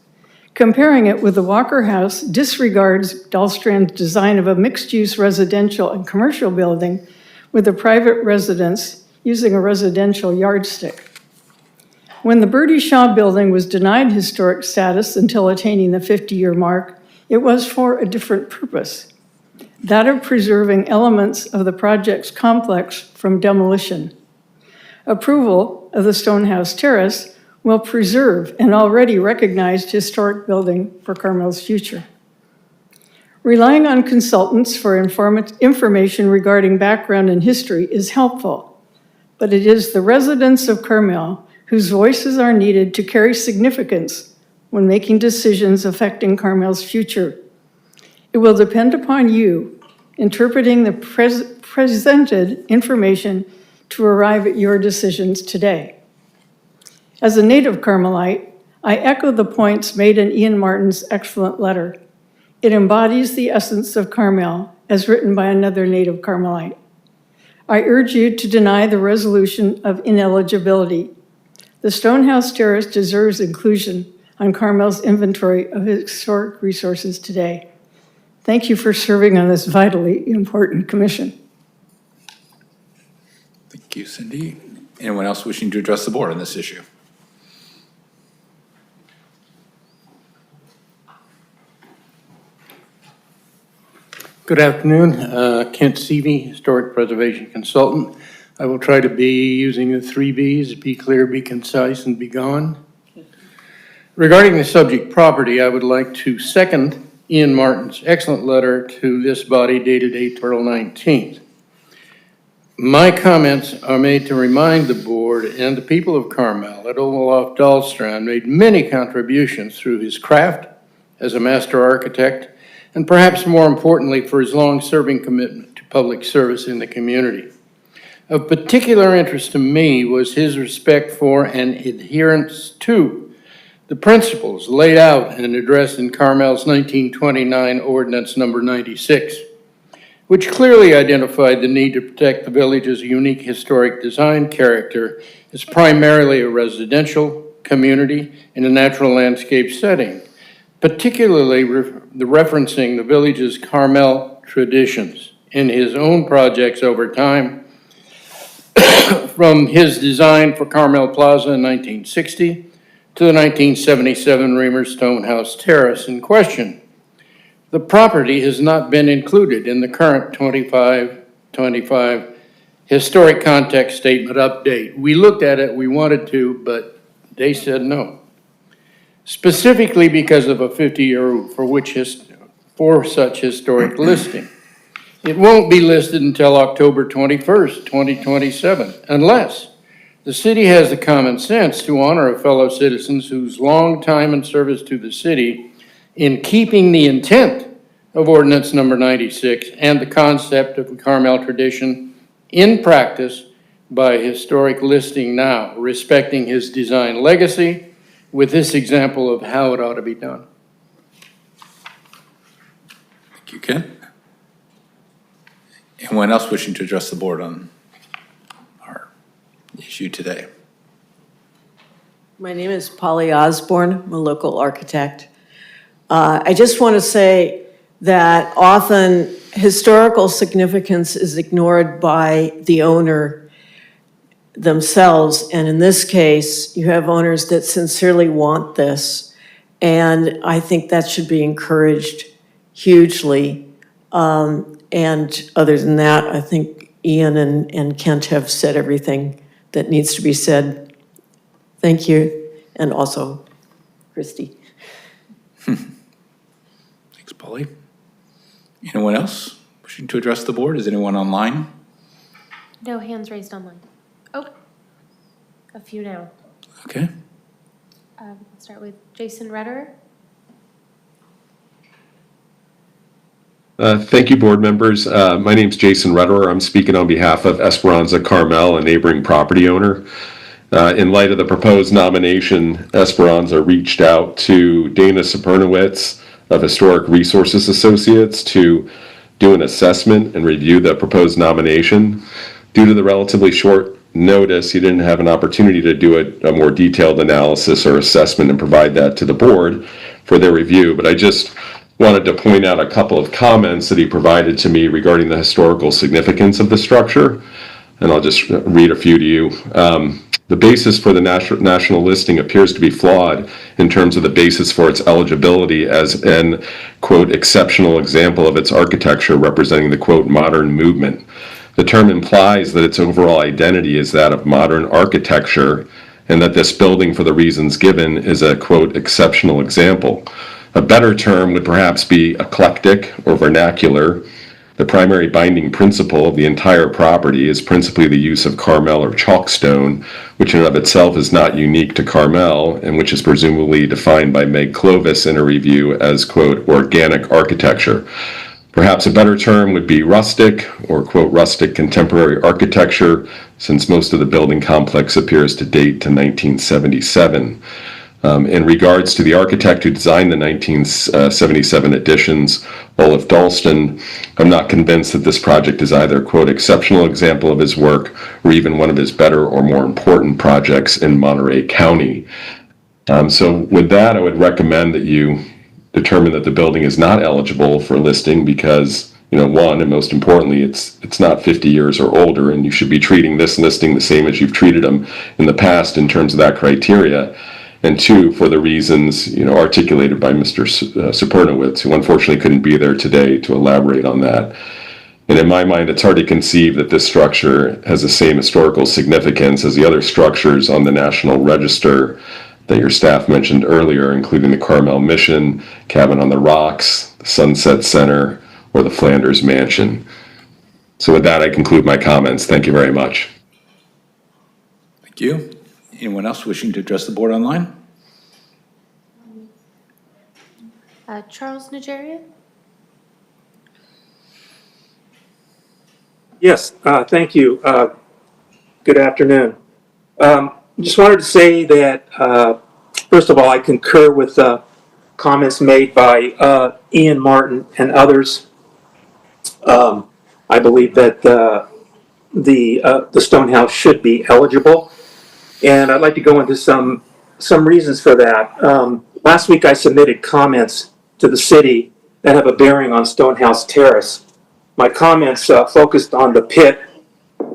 Comparing it with the Walker House disregards Dahlstrand's design of a mixed-use residential and commercial building with a private residence using a residential yardstick. When the Bertie Shaw building was denied historic status until attaining the 50-year mark, it was for a different purpose, that of preserving elements of the project's complex from demolition. Approval of the Stonehouse Terrace will preserve an already recognized historic building for Carmel's future. Relying on consultants for information regarding background and history is helpful, but it is the residents of Carmel whose voices are needed to carry significance when making decisions affecting Carmel's future. It will depend upon you interpreting the presented information to arrive at your decisions today. As a native Carmelite, I echo the points made in Ian Martin's excellent letter. It embodies the essence of Carmel as written by another native Carmelite. I urge you to deny the resolution of ineligibility. The Stonehouse Terrace deserves inclusion on Carmel's inventory of historic resources today. Thank you for serving on this vitally important commission. Thank you, Cindy. Anyone else wishing to address the board on this issue? Good afternoon, Kent Seavey, Historic Preservation Consultant. I will try to be using the 3 Bs, be clear, be concise, and be gone. Regarding the subject property, I would like to second Ian Martin's excellent letter to this body dated April 19th. My comments are made to remind the board and the people of Carmel that Olav Dahlstrand made many contributions through his craft as a master architect, and perhaps more importantly, for his long-serving commitment to public service in the community. Of particular interest to me was his respect for and adherence to the principles laid out and addressed in Carmel's 1929 Ordinance Number 96, which clearly identified the need to protect the village's unique historic design character as primarily a residential community in a natural landscape setting, particularly referencing the village's Carmel traditions in his own projects over time, from his design for Carmel Plaza in 1960 to the 1977 Reamer Stonehouse Terrace in question. The property has not been included in the current 25 historic context statement update. We looked at it, we wanted to, but they said no. Specifically because of a 50-year rule for such historic listing. It won't be listed until October 21st, 2027, unless the city has the common sense to honor a fellow citizens whose long time and service to the city in keeping the intent of ordinance number 96 and the concept of the Carmel tradition in practice by historic listing now, respecting his design legacy with this example of how it ought to be done. Thank you, Ken. Anyone else wishing to address the board on our issue today? My name is Polly Osborne. I'm a local architect. I just want to say that often historical significance is ignored by the owner themselves. And in this case, you have owners that sincerely want this. And I think that should be encouraged hugely. And other than that, I think Ian and Kent have said everything that needs to be said. Thank you. And also, Christy. Thanks, Polly. Anyone else wishing to address the board? Is anyone online? No hands raised online. Oh, a few now. Okay. We'll start with Jason Rederer. Thank you, board members. My name's Jason Rederer. I'm speaking on behalf of Esperanza Carmel, a neighboring property owner. In light of the proposed nomination, Esperanza reached out to Dana Supernowitz of Historic Resources Associates to do an assessment and review the proposed nomination. Due to the relatively short notice, he didn't have an opportunity to do a more detailed analysis or assessment and provide that to the board for their review. But I just wanted to point out a couple of comments that he provided to me regarding the historical significance of the structure, and I'll just read a few to you. The basis for the national listing appears to be flawed in terms of the basis for its eligibility as an, quote, exceptional example of its architecture representing the, quote, modern movement. The term implies that its overall identity is that of modern architecture and that this building, for the reasons given, is a, quote, exceptional example. A better term would perhaps be eclectic or vernacular. The primary binding principle of the entire property is principally the use of Carmel or chalkstone, which in and of itself is not unique to Carmel and which is presumably defined by Meg Clovis in a review as, quote, organic architecture. Perhaps a better term would be rustic or, quote, rustic contemporary architecture, since most of the building complex appears to date to 1977. In regards to the architect who designed the 1977 additions, Olaf Dalston, I'm not convinced that this project is either, quote, exceptional example of his work or even one of his better or more important projects in Monterey County. So with that, I would recommend that you determine that the building is not eligible for listing because, one, and most importantly, it's not 50 years or older, and you should be treating this listing the same as you've treated them in the past in terms of that criteria. And two, for the reasons, articulated by Mr. Supernowitz, who unfortunately couldn't be there today to elaborate on that. And in my mind, it's hard to conceive that this structure has the same historical significance as the other structures on the National Register that your staff mentioned earlier, including the Carmel Mission, Cabin on the Rocks, the Sunset Center, or the Flanders Mansion. So with that, I conclude my comments. Thank you very much. Thank you. Anyone else wishing to address the board online? Charles Najarian. Yes, thank you. Good afternoon. Just wanted to say that, first of all, I concur with comments made by Ian Martin and others. I believe that the Stonehouse should be eligible, and I'd like to go into some reasons for that. Last week, I submitted comments to the city that have a bearing on Stonehouse Terrace. My comments focused on the pit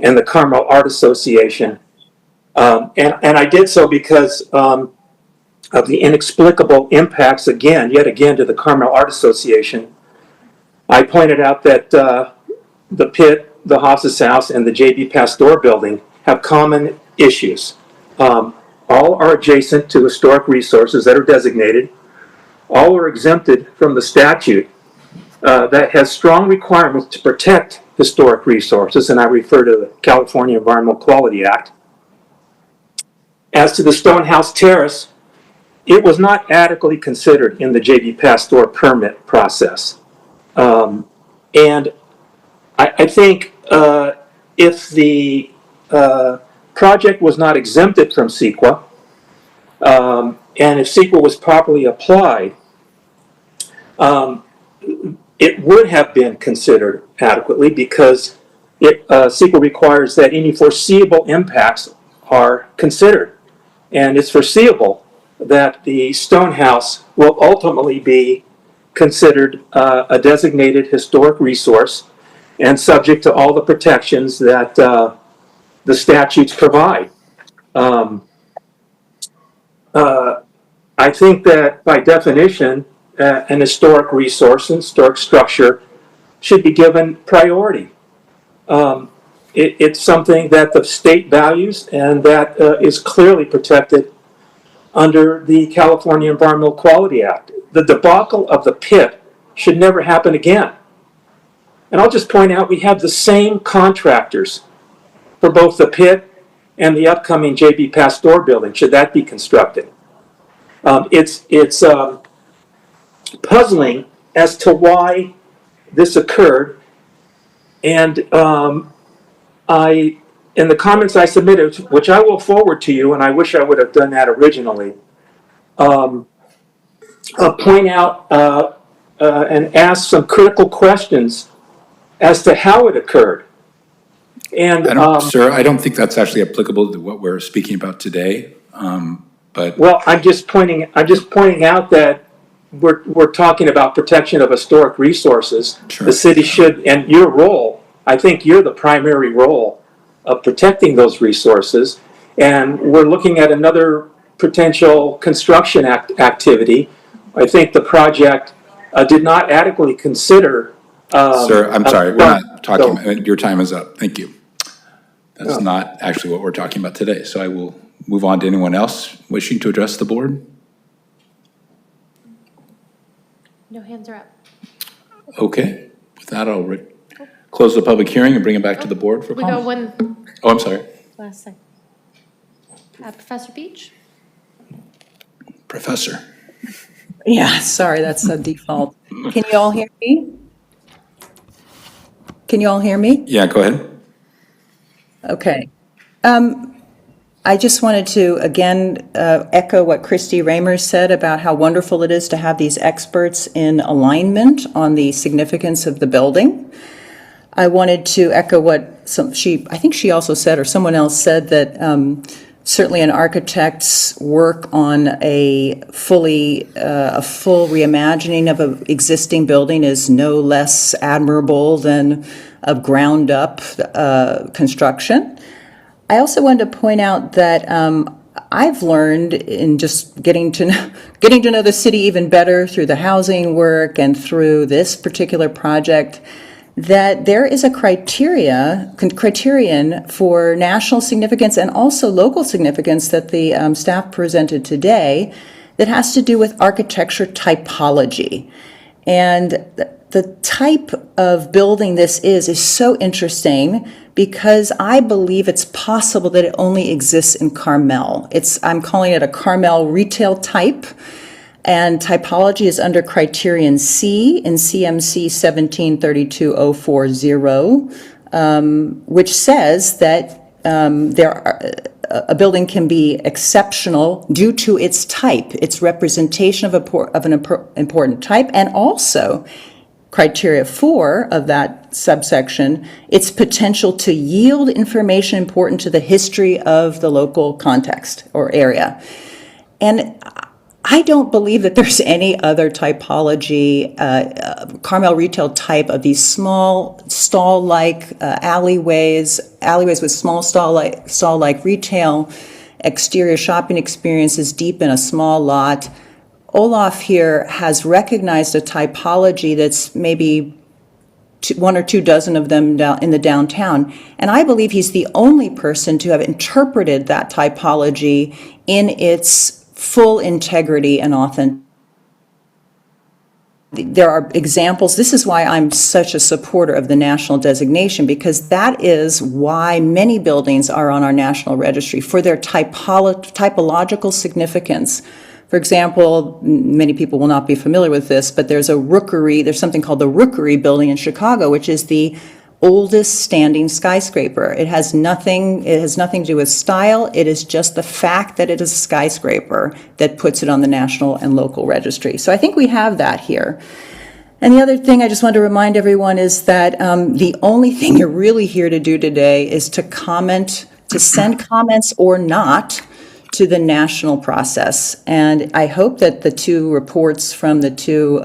and the Carmel Art Association. And I did so because of the inexplicable impacts, yet again, to the Carmel Art Association. I pointed out that the pit, the Hoff's House, and the J.B. Pasteur building have common issues. All are adjacent to historic resources that are designated. All are exempted from the statute that has strong requirements to protect historic resources, and I refer to the California Environmental Quality Act. As to the Stonehouse Terrace, it was not adequately considered in the J.B. Pasteur permit process. And I think if the project was not exempted from CEQA, and if CEQA was properly applied, it would have been considered adequately because CEQA requires that any foreseeable impacts are considered. And it's foreseeable that the stone house will ultimately be considered a designated historic resource and subject to all the protections that the statutes provide. I think that by definition, an historic resource, an historic structure, should be given priority. It's something that the state values and that is clearly protected under the California Environmental Quality Act. The debacle of the pit should never happen again. And I'll just point out we have the same contractors for both the pit and the upcoming J.B. Pasteur building, should that be constructed. It's puzzling as to why this occurred, and in the comments I submitted, which I will forward to you, and I wish I would have done that originally, point out and ask some critical questions as to how it occurred. And Sir, I don't think that's actually applicable to what we're speaking about today. But well, I'm just pointing out that we're talking about protection of historic resources. Sure. The city should, and your role, I think you're the primary role of protecting those resources. And we're looking at another potential construction activity. I think the project did not adequately consider. Sir, I'm sorry, we're not talking, your time is up. Thank you. That's not actually what we're talking about today. So I will move on to anyone else wishing to address the board. No hands are up. Okay, with that, I'll close the public hearing and bring it back to the board for We got comment. one Oh, I'm sorry. last thing. Professor Beach? Professor. Yeah, sorry, that's a default. Can you all hear me? Can you all hear me? Yeah, go ahead. Okay. I just wanted to, again, echo what Christy Raymer said about how wonderful it is to have these experts in alignment on the significance of the building. I wanted to echo what I think she also said, or someone else said, that certainly an architect's work on a full reimagining of an existing building is no less admirable than a ground-up construction. I also wanted to point out that I've learned in just getting to know the city even better through the housing work and through this particular project, that there is a criterion for national significance and also local significance that the staff presented today that has to do with architecture typology. And the type of building this is so interesting because I believe it's possible that it only exists in Carmel. I'm calling it a Carmel retail type, and typology is under criterion C in CMC 1732040, which says that a building can be exceptional due to its type, its representation of an important type, and also criteria 4 of that subsection, its potential to yield information important to the history of the local context or area. And I don't believe that there's any other typology, Carmel retail type of these small stall-like alleyways with small stall-like retail, exterior shopping experiences deep in a small lot. Olaf here has recognized a typology that's maybe 1 or 2 dozen of them in the downtown. And I believe he's the only person to have interpreted that typology in its full integrity and authenticity. There are examples. This is why I'm such a supporter of the national designation, because that is why many buildings are on our national registry, for their typological significance, For example, many people will not be familiar with this, but there's something called the Rookery building in Chicago, which is the oldest standing skyscraper. It has nothing to do with style. It is just the fact that it is a skyscraper that puts it on the national and local registry. So I think we have that here. And the other thing I just want to remind everyone is that the only thing you're really here to do today is to send comments or not to the national process. And I hope that the two reports from the two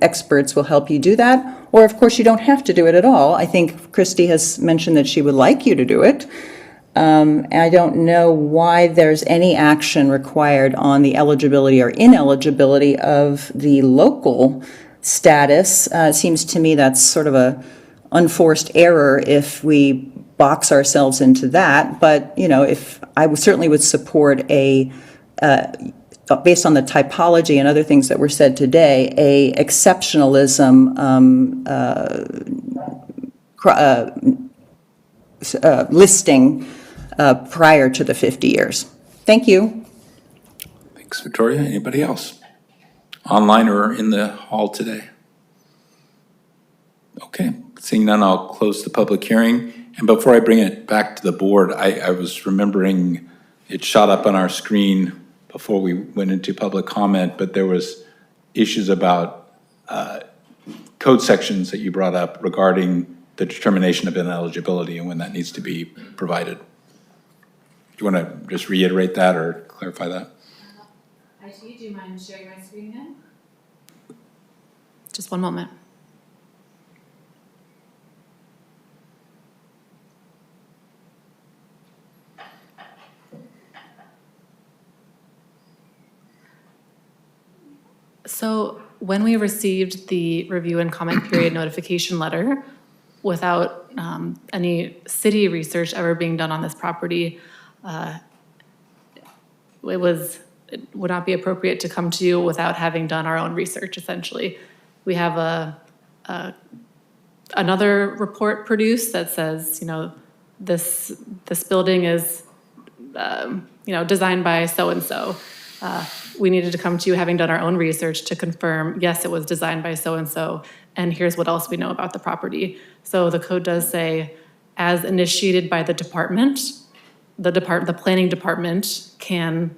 experts will help you do that. Or, of course, you don't have to do it at all. I think Christy has mentioned that she would like you to do it. I don't know why there's any action required on the eligibility or ineligibility of the local status. It seems to me that's sort of a unforced error if we box ourselves into that. But, if I certainly would support based on the typology and other things that were said today, a exceptionalism listing prior to the 50 years. Thank you. Thanks, Victoria. Anybody else? Online or in the hall today? Okay, seeing none, I'll close the public hearing. And before I bring it back to the board, I was remembering it shot up on our screen before we went into public comment, but there was issues about code sections that you brought up regarding the determination of ineligibility and when that needs to be provided. Do you want to just reiterate that or clarify that? IT, do you mind sharing my screen again? Just one moment. So when we received the review and comment period notification letter, without any city research ever being done on this property, it would not be appropriate to come to you without having done our own research, essentially. We have another report produced that says, this building is, designed by so-and-so. We needed to come to you having done our own research to confirm, yes, it was designed by so-and-so, and here's what else we know about the property. So the code does say, as initiated by the department, the planning department can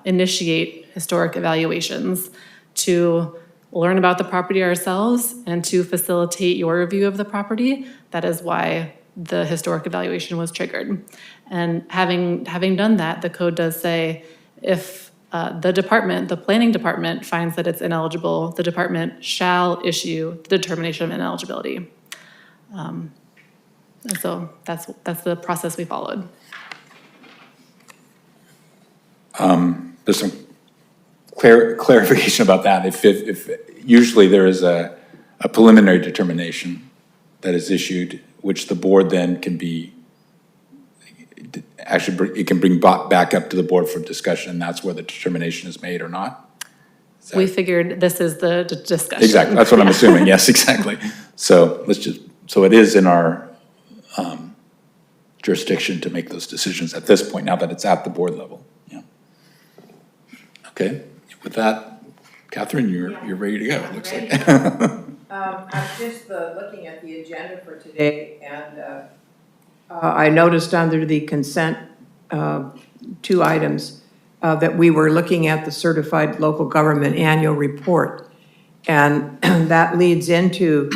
initiate historic evaluations to learn about the property ourselves and to facilitate your review of the property. That is why the historic evaluation was triggered. And having done that, the code does say, if the planning department finds that it's ineligible, the department shall issue the determination of ineligibility. And so that's the process we followed. There's some clarification about that. If usually there is a preliminary determination that is issued, which the board then can be, it can bring back up to the board for discussion, and that's where the determination is made or not? We figured this is the discussion. Exactly, that's what I'm assuming, yes, exactly. So so it is in our jurisdiction to make those decisions at this point, now that it's at the board level. Yeah. Okay, with that, Catherine, you're ready to go, it looks like. I'm just looking at the agenda for today, and I noticed under the consent, 2 items, that we were looking at the Certified Local Government Annual Report. And that leads into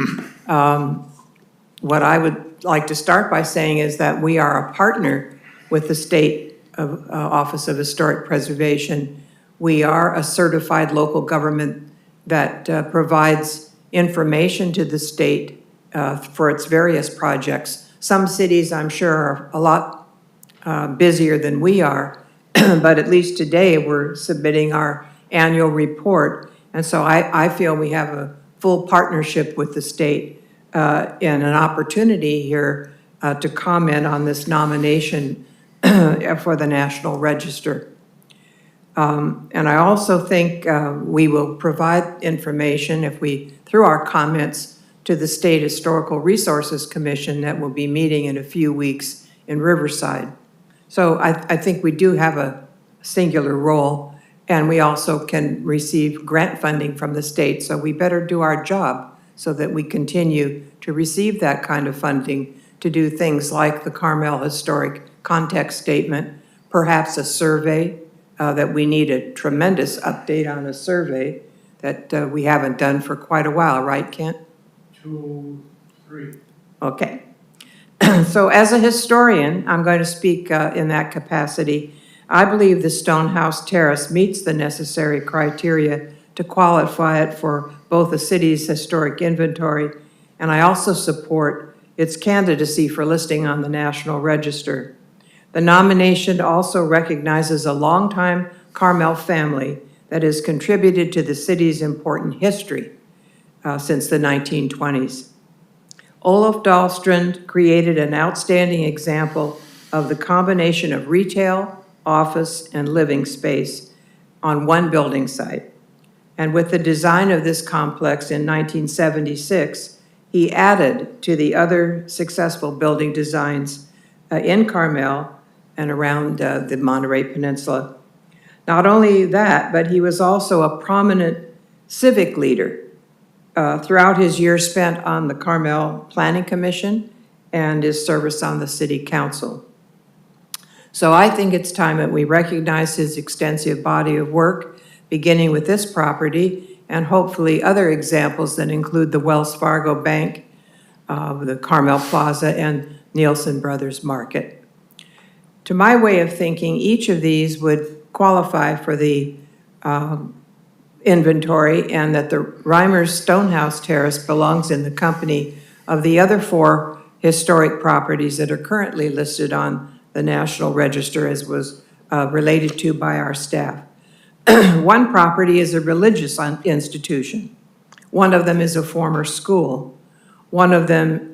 what I would like to start by saying is that we are a partner with the State Office of Historic Preservation. We are a certified local government that provides information to the state for its various projects. Some cities, I'm sure, are a lot busier than we are, but at least today we're submitting our annual report. And so I feel we have a full partnership with the state and an opportunity here to comment on this nomination for the National Register. And I also think we will provide information through our comments to the State Historical Resources Commission that will be meeting in a few weeks in Riverside. So I think we do have a singular role, And we also can receive grant funding from the state, so we better do our job so that we continue to receive that kind of funding to do things like the Carmel Historic Context Statement, perhaps a survey, that we need a tremendous update on a survey that we haven't done for quite a while, right, Kent? 2, 3. Okay. So as a historian, I'm going to speak in that capacity. I believe the Stonehouse Terrace meets the necessary criteria to qualify it for both the city's historic inventory, and I also support its candidacy for listing on the National Register. The nomination also recognizes a longtime Carmel family that has contributed to the city's important history since the 1920s. Olaf Dahlstrand created an outstanding example of the combination of retail, office, and living space on one building site. And with the design of this complex in 1976, he added to the other successful building designs in Carmel and around the Monterey Peninsula. Not only that, but he was also a prominent civic leader throughout his years spent on the Carmel Planning Commission and his service on the City Council. So I think it's time that we recognize his extensive body of work, beginning with this property, and hopefully other examples that include the Wells Fargo Bank, the Carmel Plaza, and Nielsen Brothers Market. To my way of thinking, each of these would qualify for the inventory, and that the Reimers Stonehouse Terrace belongs in the company of the other 4 historic properties that are currently listed on the National Register, as was related to by our staff. One property is a religious institution. One of them is a former school. One of them,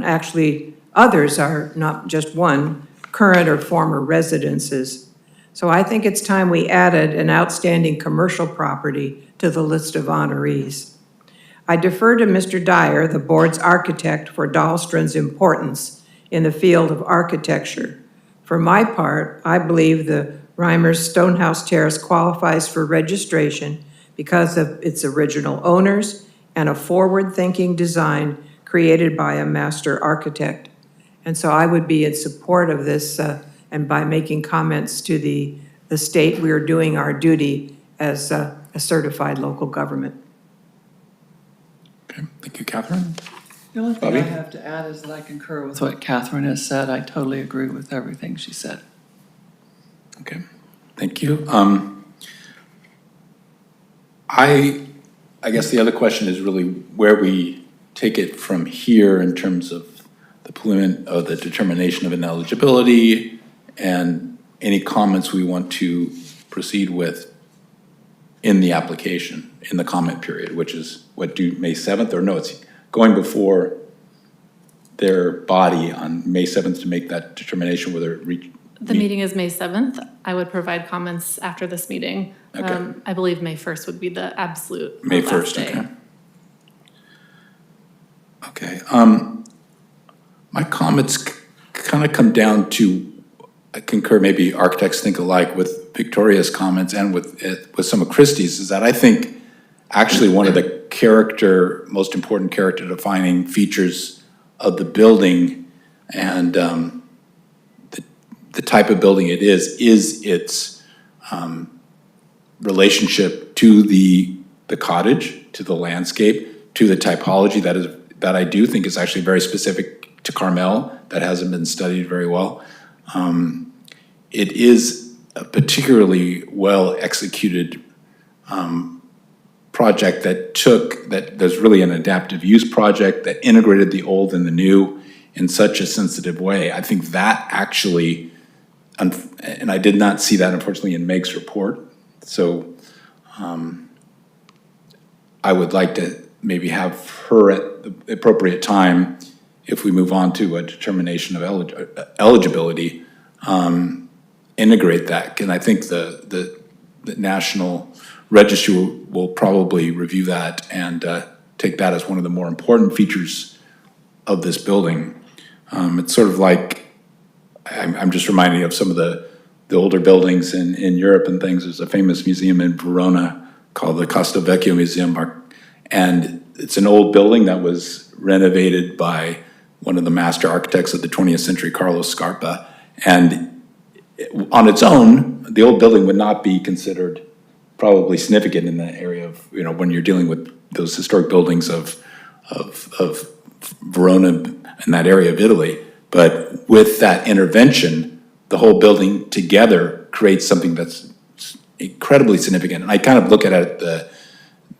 actually, others are not just one, current or former residences. So I think it's time we added an outstanding commercial property to the list of honorees. I defer to Mr. Dyar, the board's architect, for Dahlstrand's importance in the field of architecture. For my part, I believe the Reimers Stonehouse Terrace qualifies for registration because of its original owners and a forward-thinking design created by a master architect. And so I would be in support of this, and by making comments to the state, we are doing our duty as a certified local government. Okay, thank you, Catherine. The only thing I Bobbie? have to add is that I concur with what Catherine has said. I totally agree with everything she said. Okay, thank you. I guess the other question is really where we take it from here in terms of the determination of ineligibility and any comments we want to proceed with in the application, in the comment period, which is what, due May 7th, or no, it's going before their body on May 7th to make that determination whether it The meeting is May 7th. I would provide comments after this meeting. Okay. I believe May 1st would be the absolute May last 1st, day. okay. My comments kind of come down to, I concur, maybe architects think alike with Victoria's comments and with some of Christie's, is that I think actually one of the most important character defining features of the building and the type of building it is its relationship to the cottage, to the landscape, to the typology that I do think is actually very specific to Carmel, that hasn't been studied very well. It is a particularly well executed project that's really an adaptive use project that integrated the old and the new in such a sensitive way. I think that actually, and I did not see that unfortunately in Meg's report, so I would like to maybe have her at the appropriate time, if we move on to a determination of eligibility, integrate that. And I think the National Register will probably review that and take that as one of the more important features of this building. It's sort of like, I'm just reminding of some of the the older buildings in Europe and things. There's a famous museum in Verona called the Costa Vecchio Museum, and it's an old building that was renovated by one of the master architects of the 20th century, Carlos Scarpa. And on its own, the old building would not be considered probably significant in the area of, when you're dealing with those historic buildings of Verona and that area of Italy. But with that intervention, the whole building together creates something that's incredibly significant. And I kind of look at it,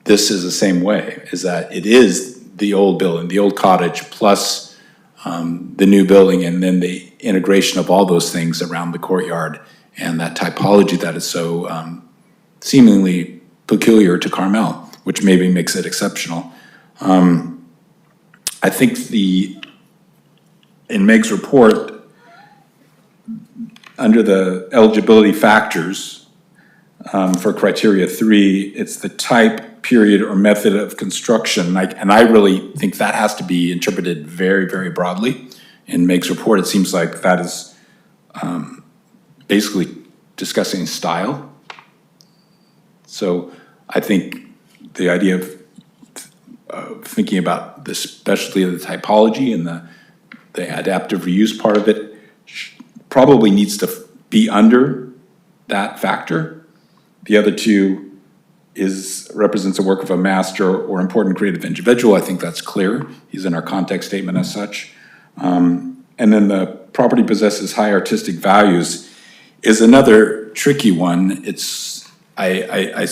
this is the same way, is that it is the old building, the old cottage, plus the new building, and then the integration of all those things around the courtyard and that typology that is so seemingly peculiar to Carmel, which maybe makes it exceptional. I think in Meg's report, under the eligibility factors for criteria 3, it's the type, period, or method of construction. And I really think that has to be interpreted very, very broadly. In Meg's report, it seems like that is basically discussing style. So I think the idea of thinking about the specialty of the typology and the adaptive reuse part of it probably needs to be under that factor. The other two represents a work of a master or important creative individual. I think that's clear. He's in our context statement as such. And then the property possesses high artistic values is another tricky one. I'm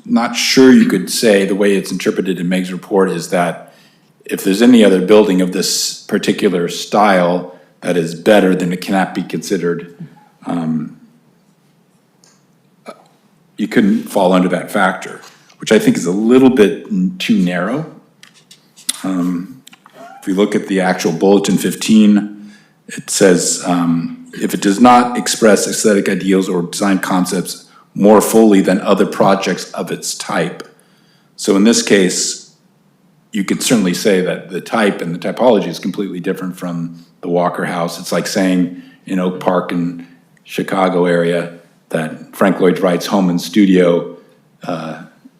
not sure you could say the way it's interpreted in Meg's report is that if there's any other building of this particular style that is better, then it cannot be considered. You couldn't fall under that factor, which I think is a little bit too narrow. If we look at the actual Bulletin 15, it says, if it does not express aesthetic ideals or design concepts more fully than other projects of its type. So in this case, you could certainly say that the type and the typology is completely different from the Walker House. It's like saying in Oak Park in Chicago area that Frank Lloyd Wright's home and studio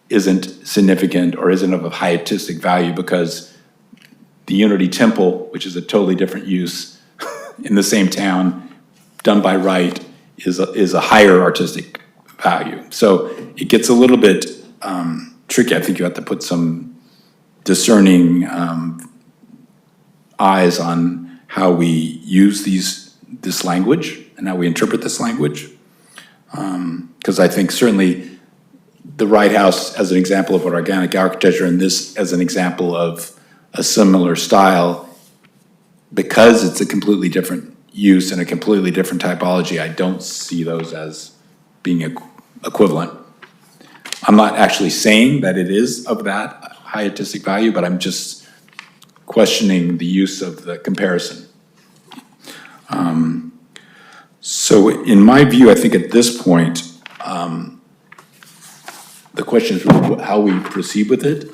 isn't significant or isn't of a high artistic value because the Unity Temple, which is a totally different use in the same town, done by Wright, is a higher artistic value. So it gets a little bit tricky. I think you have to put some discerning eyes on how we use this language and how we interpret this language. Because I think certainly the Wright House as an example of organic architecture and this as an example of a similar style, because it's a completely different use and a completely different typology, I don't see those as being equivalent. I'm not actually saying that it is of that high artistic value, but I'm just questioning the use of the comparison. So in my view, I think at this point, the question is really how we proceed with it.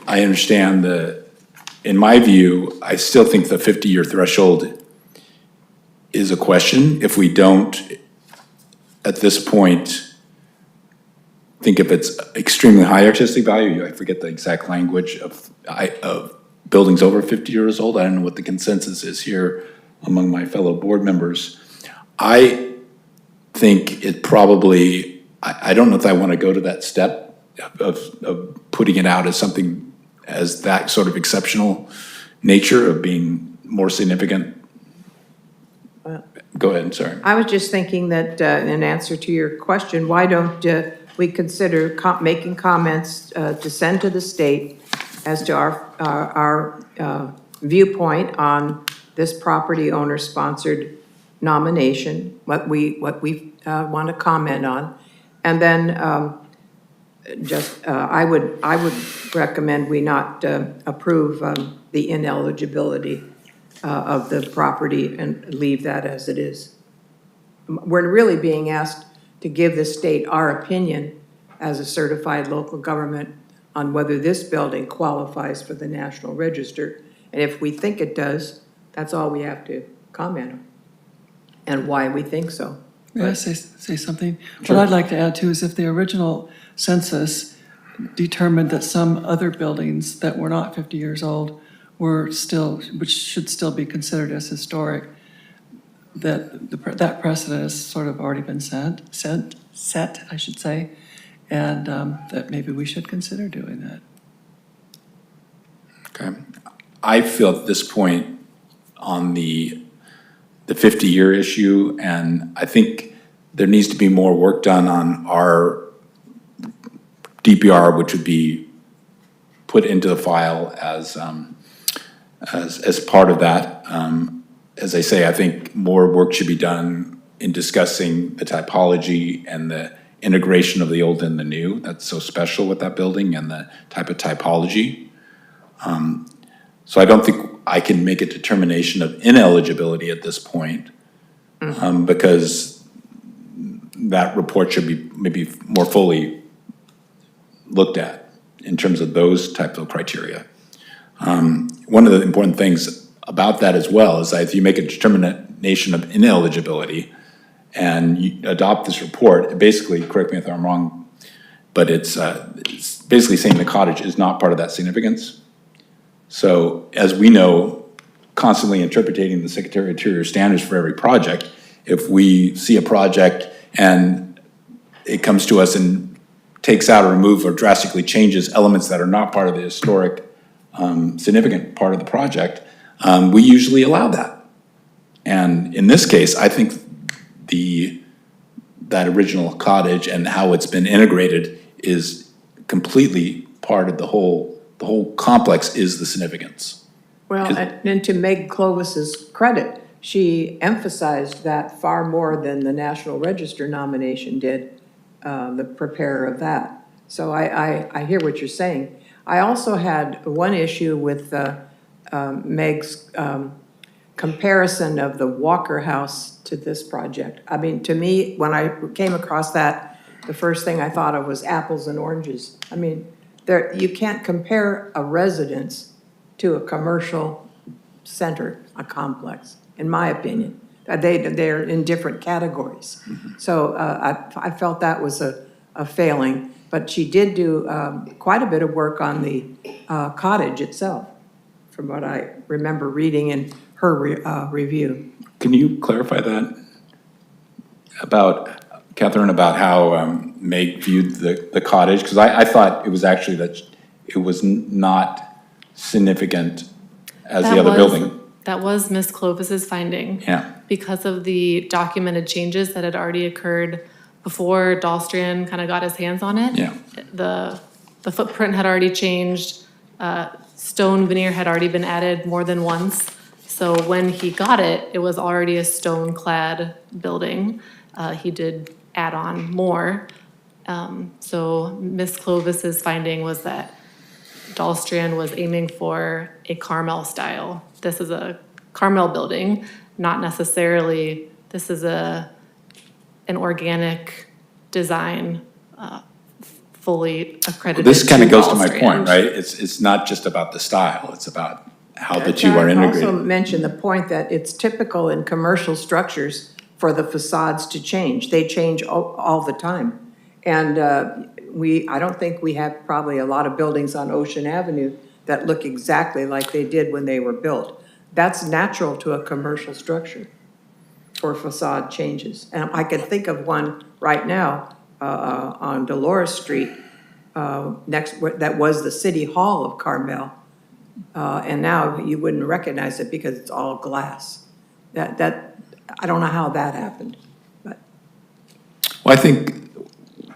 I understand in my view, I still think the 50-year threshold is a question. If we don't, at this point, think if it's extremely high artistic value, I forget the exact language of buildings over 50 years old. I don't know what the consensus is here among my fellow board members. I think it probably, I don't know if I want to go to that step of putting it out as something as that sort of exceptional nature of being more significant. Go ahead, sorry. I was just thinking that in answer to your question, why don't we consider making comments to send to the state as to our viewpoint on this property owner-sponsored nomination, what we want to comment on, and then I would recommend we not approve the ineligibility of the property and leave that as it is. We're really being asked to give the state our opinion as a certified local government on whether this building qualifies for the National Register. And if we think it does, that's all we have to comment on and why we think so. May I say something? Sure. What I'd like to add too is if the original census determined that some other buildings that were not 50 years old were still, which should still be considered as historic, that precedent has sort of already been set, I should say, and that maybe we should consider doing that. Okay. I feel at this point on the 50-year issue, and I think there needs to be more work done on our DPR, which would be put into the file as part of that. As I say, I think more work should be done in discussing the typology and the integration of the old and the new. That's so special with that building and the type of typology. So I don't think I can make a determination of ineligibility at this point, because that report should be maybe more fully looked at in terms of those types of criteria. One of the important things about that as well is that if you make a determination of ineligibility and you adopt this report, it basically, correct me if I'm wrong, but it's basically saying the cottage is not part of that significance. So as we know, constantly interpreting the Secretary of Interior standards for every project, if we see a project and it comes to us and takes out or removes or drastically changes elements that are not part of the historic significant part of the project, we usually allow that. And in this case, I think that original cottage and how it's been integrated is completely part of the whole complex is the significance. Well, and to Meg Clovis's credit, she emphasized that far more than the National Register nomination did, the preparer of that. So I hear what you're saying. I also had one issue with Meg's comparison of the Walker House to this project. I mean, to me, when I came across that, the first thing I thought of was apples and oranges. I mean, you can't compare a residence to a commercial center, a complex, in my opinion. They're in different categories. So I felt that was a failing, but she did do quite a bit of work on the cottage itself, from what I remember reading in her review. Can you clarify that about, Katherine, about how Meg viewed the cottage? Because I thought it was actually that it was not significant as the other building. That was Ms. Clovis's finding. Yeah. Because of the documented changes that had already occurred before Dahlstrand kind of got his hands on it. Yeah. The footprint had already changed. Stone veneer had already been added more than once. So when he got it, it was already a stone-clad building. He did add on more. So Ms. Clovis's finding was that Dahlstrand was aiming for a Carmel style. This is a Carmel building, not necessarily, this is an organic design, fully accredited. This kind of goes to my Dahlstrand. point, right? It's not just about the style, it's about how the two are I integrated. also mentioned the point that it's typical in commercial structures for the facades to change. They change all the time. And I don't think we have probably a lot of buildings on Ocean Avenue that look exactly like they did when they were built. That's natural to a commercial structure for facade changes. And I can think of one right now on Dolores Street, that was the City Hall of Carmel. And now you wouldn't recognize it because it's all glass. I don't know how that happened, but. Well, I think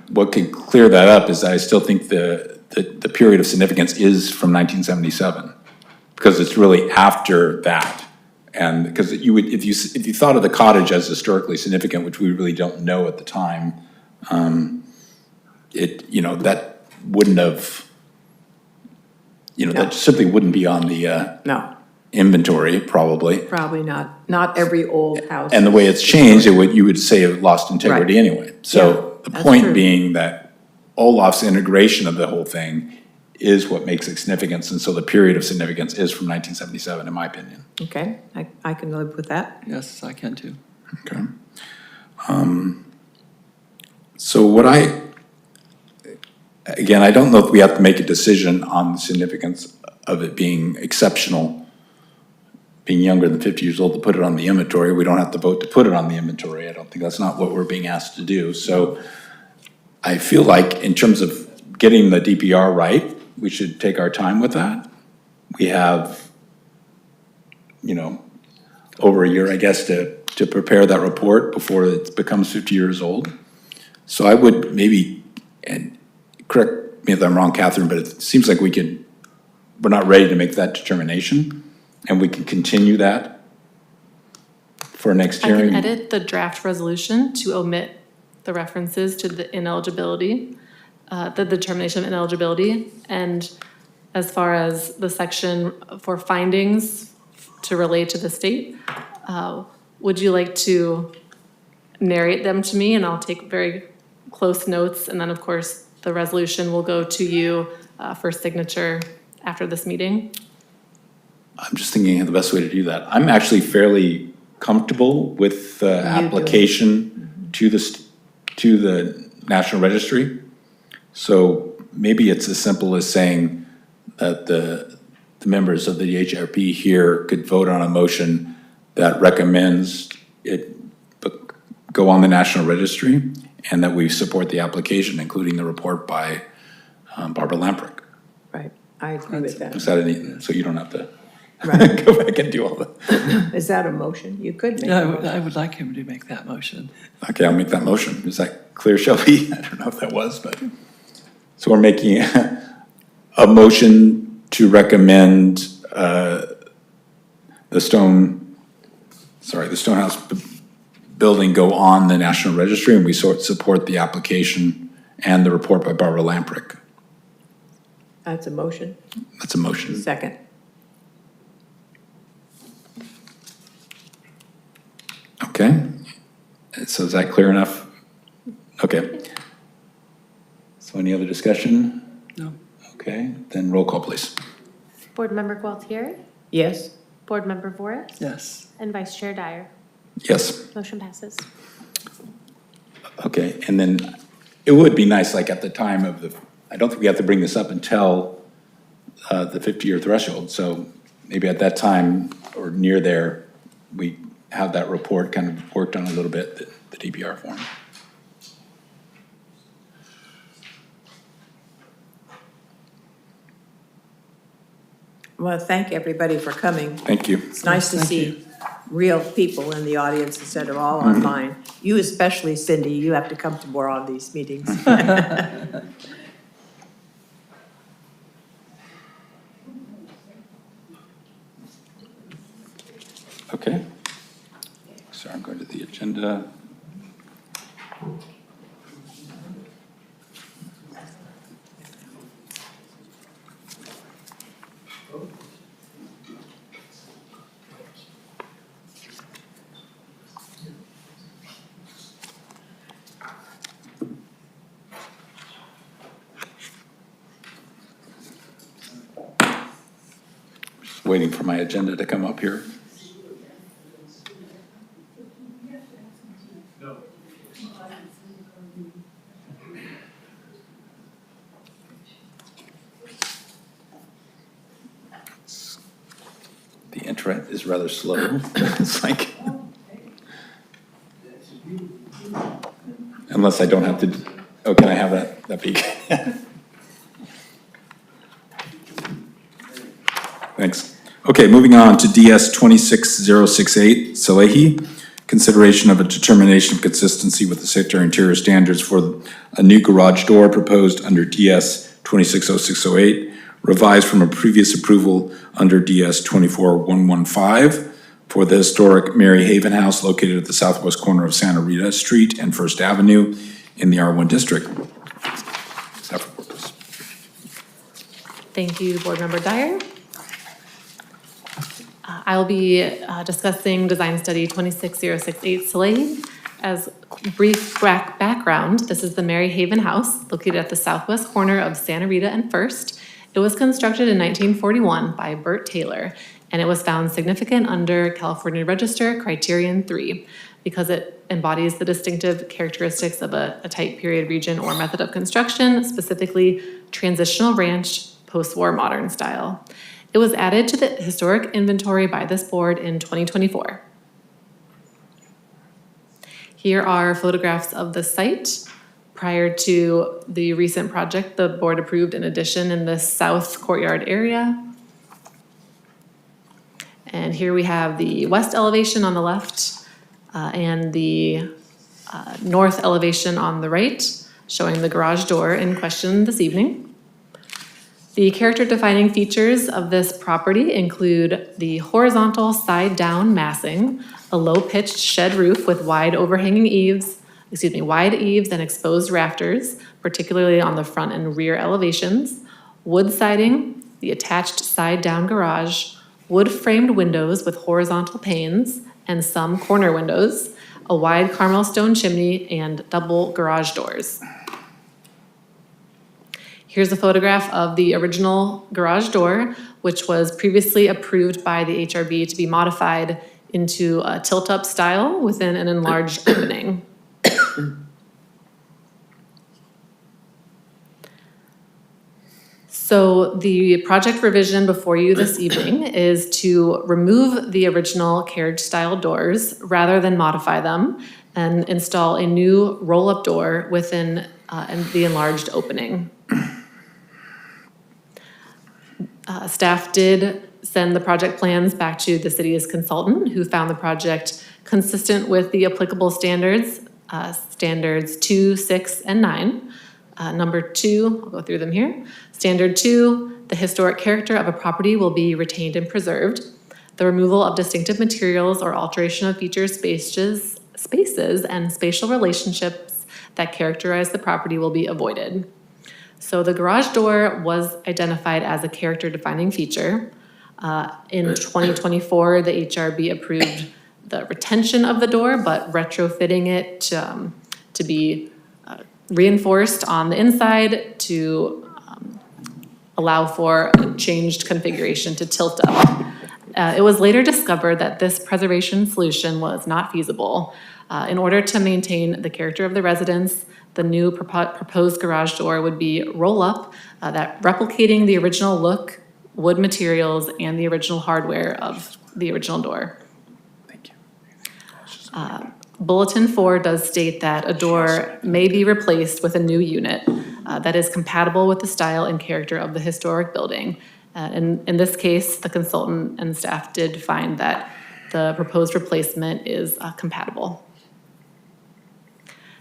what can clear that up is that I still think the period of significance is from 1977, because it's really after that. And because you would, if you thought of the cottage as historically significant, which we really don't know at the time, that wouldn't have, that simply wouldn't be on the No, inventory, probably. probably not. Not every old house. And the way it's changed, you would say it lost integrity Right. anyway. So the that's point true. being that Olaf's integration of the whole thing is what makes it significant. And so the period of significance is from 1977, in my opinion. Okay, I can live with that. Yes, I can too. Okay. So again, I don't know if we have to make a decision on the significance of it being exceptional, being younger than 50 years old, to put it on the inventory. We don't have to vote to put it on the inventory. I don't think that's not what we're being asked to do. So I feel like in terms of getting the DPR right, we should take our time with that. We have, over a year, I guess, to prepare that report before it becomes 50 years old. So I would maybe, and correct me if I'm wrong, Catherine, but it seems like we're not ready to make that determination, and we can continue that for next I hearing. can edit the draft resolution to omit the references to the ineligibility, the determination of ineligibility. And as far as the section for findings to relate to the state, would you like to narrate them to me? And I'll take very close notes. And then, of course, the resolution will go to you for signature after this meeting. I'm just thinking of the best way to do that. I'm actually fairly comfortable with the application to the National Registry. So maybe it's as simple as saying that the members of the HRP here could vote on a motion that recommends it go on the National Registry, and that we support the application, including the report by Barbara Lamprecht. Right, I agree with that. Is that so you don't have to Right. go back and do all that? Is that a motion? You could make Yeah, a motion. I would like him to make that motion. Okay, I'll make that motion. Is that clear, Shelby? I don't know if that was, but. So we're making a motion to recommend the Stonehouse building go on the National Registry, and we support the application and the report by Barbara Lamprecht. That's a motion. That's a motion. Second. Okay, so is that clear enough? Okay. So any other discussion? No. Okay, then roll call, please. Board Member Gualtieri? Yes? Board Member Voris? Yes. And Vice Chair Dyar? Yes. Motion passes. Okay, and then it would be nice, like at the time of I don't think we have to bring this up until the 50-year threshold. So maybe at that time or near there, we have that report kind of worked on a little bit, the DPR form. Well, thank everybody for coming. Thank you. It's nice to see real people in the audience instead of all online. You especially, Cindy, you have to come to more of these meetings. Okay. So I'm going to the agenda. Just waiting for my agenda to come up here. The internet is rather slow. It's like, unless I don't have to, oh, can I have that? That'd be good. Thanks. Okay, moving on to DS 26068, Salehi. Consideration of a determination of consistency with the Secretary of Interior standards for a new garage door proposed under DS 260608, revised from a previous approval under DS 24115 for the historic Mary Haven House located at the southwest corner of Santa Rita Street and First Avenue in the R1 district. Staff report, please. Thank you, Board Member Dyar. I will be discussing Design Study 26068 Salehi. As brief background, this is the Mary Haven House located at the southwest corner of Santa Rita and First. It was constructed in 1941 by Bert Taylor, and it was found significant under California Register Criterion 3 because it embodies the distinctive characteristics of a type, period, region, or method of construction, specifically transitional ranch, post-war modern style. It was added to the historic inventory by this board in 2024. Here are photographs of the site. Prior to the recent project, the board approved an addition in the south courtyard area. And here we have the west elevation on the left and the north elevation on the right, showing the garage door in question this evening. The character-defining features of this property include the horizontal side-down massing, a low-pitched shed roof with wide eaves and exposed rafters, particularly on the front and rear elevations, wood siding, the attached side-down garage, wood-framed windows with horizontal panes and some corner windows, a wide Carmel stone chimney, and double garage doors. Here's a photograph of the original garage door, which was previously approved by the HRB to be modified into a tilt-up style within an enlarged opening. So the project revision before you this evening is to remove the original carriage-style doors rather than modify them and install a new roll-up door within the enlarged opening. Staff did send the project plans back to the city's consultant, who found the project consistent with the applicable standards, standards 2, 6, and 9. Number 2, I'll go through them here. Standard 2, the historic character of a property will be retained and preserved. The removal of distinctive materials or alteration of features, spaces, and spatial relationships that characterize the property will be avoided. So the garage door was identified as a character-defining feature. In 2024, the HRB approved the retention of the door, but retrofitting it to be reinforced on the inside to allow for a changed configuration to tilt up. It was later discovered that this preservation solution was not feasible. In order to maintain the character of the residence, the new proposed garage door would be roll-up, that replicating the original look, wood materials, and the original hardware of the original door. Thank you. Bulletin 4 does state that a door may be replaced with a new unit that is compatible with the style and character of the historic building. And in this case, the consultant and staff did find that the proposed replacement is compatible.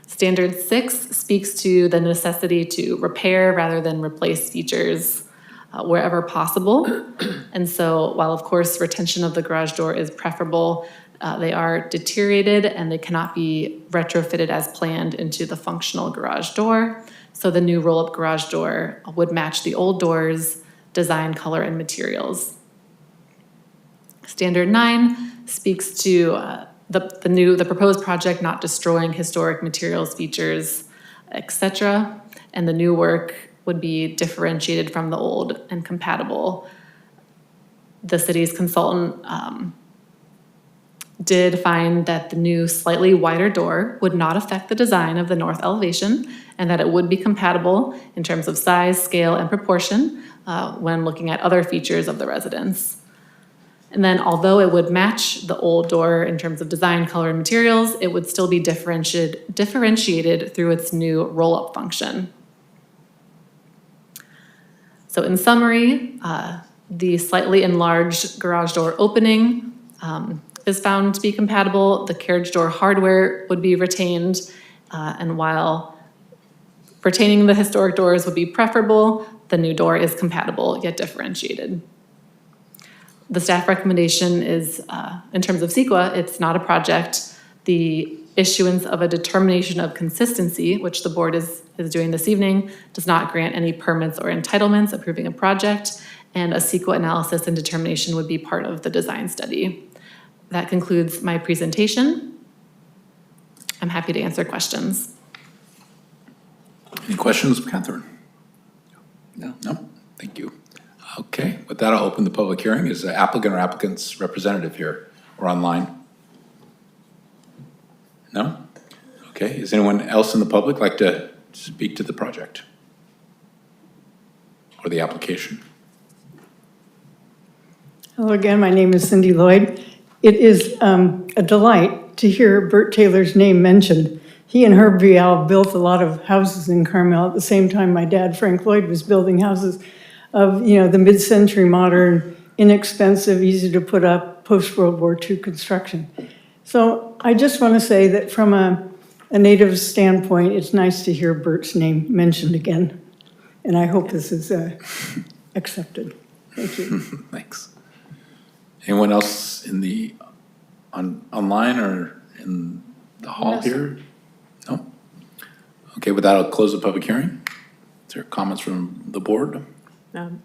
Standard 6 speaks to the necessity to repair rather than replace features wherever possible. And so while of course retention of the garage door is preferable, they are deteriorated and they cannot be retrofitted as planned into the functional garage door. So the new roll-up garage door would match the old door's design, color, and materials. Standard 9 speaks to the proposed project not destroying historic materials, features, etc. And the new work would be differentiated from the old and compatible. The city's consultant did find that the new slightly wider door would not affect the design of the north elevation and that it would be compatible in terms of size, scale, and proportion when looking at other features of the residence. And then although it would match the old door in terms of design, color, and materials, it would still be differentiated through its new roll-up function. So in summary, the slightly enlarged garage door opening is found to be compatible. The carriage door hardware would be retained, and while retaining the historic doors would be preferable, the new door is compatible yet differentiated. The staff recommendation is, in terms of CEQA, it's not a project. The issuance of a determination of consistency, which the board is doing this evening, does not grant any permits or entitlements approving a project, and a CEQA analysis and determination would be part of the design study. That concludes my presentation. I'm happy to answer questions. Any questions, Katherine? No? No? Thank you. Okay, with that, I'll open the public hearing. Is the applicant or applicant's representative here or online? No? Okay, is anyone else in the public like to speak to the project or the application? Hello again, my name is Cindy Lloyd. It is a delight to hear Bert Taylor's name mentioned. He and Herb Vial built a lot of houses in Carmel at the same time my dad, Frank Lloyd, was building houses of, the mid-century modern, inexpensive, easy to put up, post-World War II construction. So I just want to say that from a native standpoint, it's nice to hear Bert's name mentioned again. And I hope this is accepted. Thank you. Thanks. Anyone else in the, online or in the hall No, here? No? Okay, with that, I'll close the public hearing. Is there comments from the board?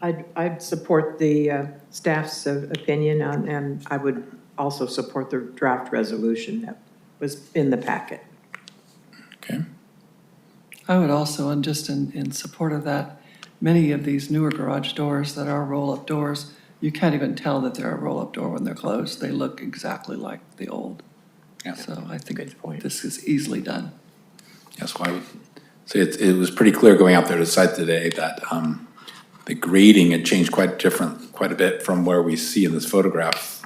I'd support the staff's opinion and I would also support the draft resolution that was in the packet. Okay. I would also, and just in support of that, many of these newer garage doors that are roll-up doors, you can't even tell that they're a roll-up door when they're closed. They look exactly like the old. Yeah. So I think this is easily done. That's why I would say it was pretty clear going out there to the site today that the grading had changed quite a bit from where we see in this photograph.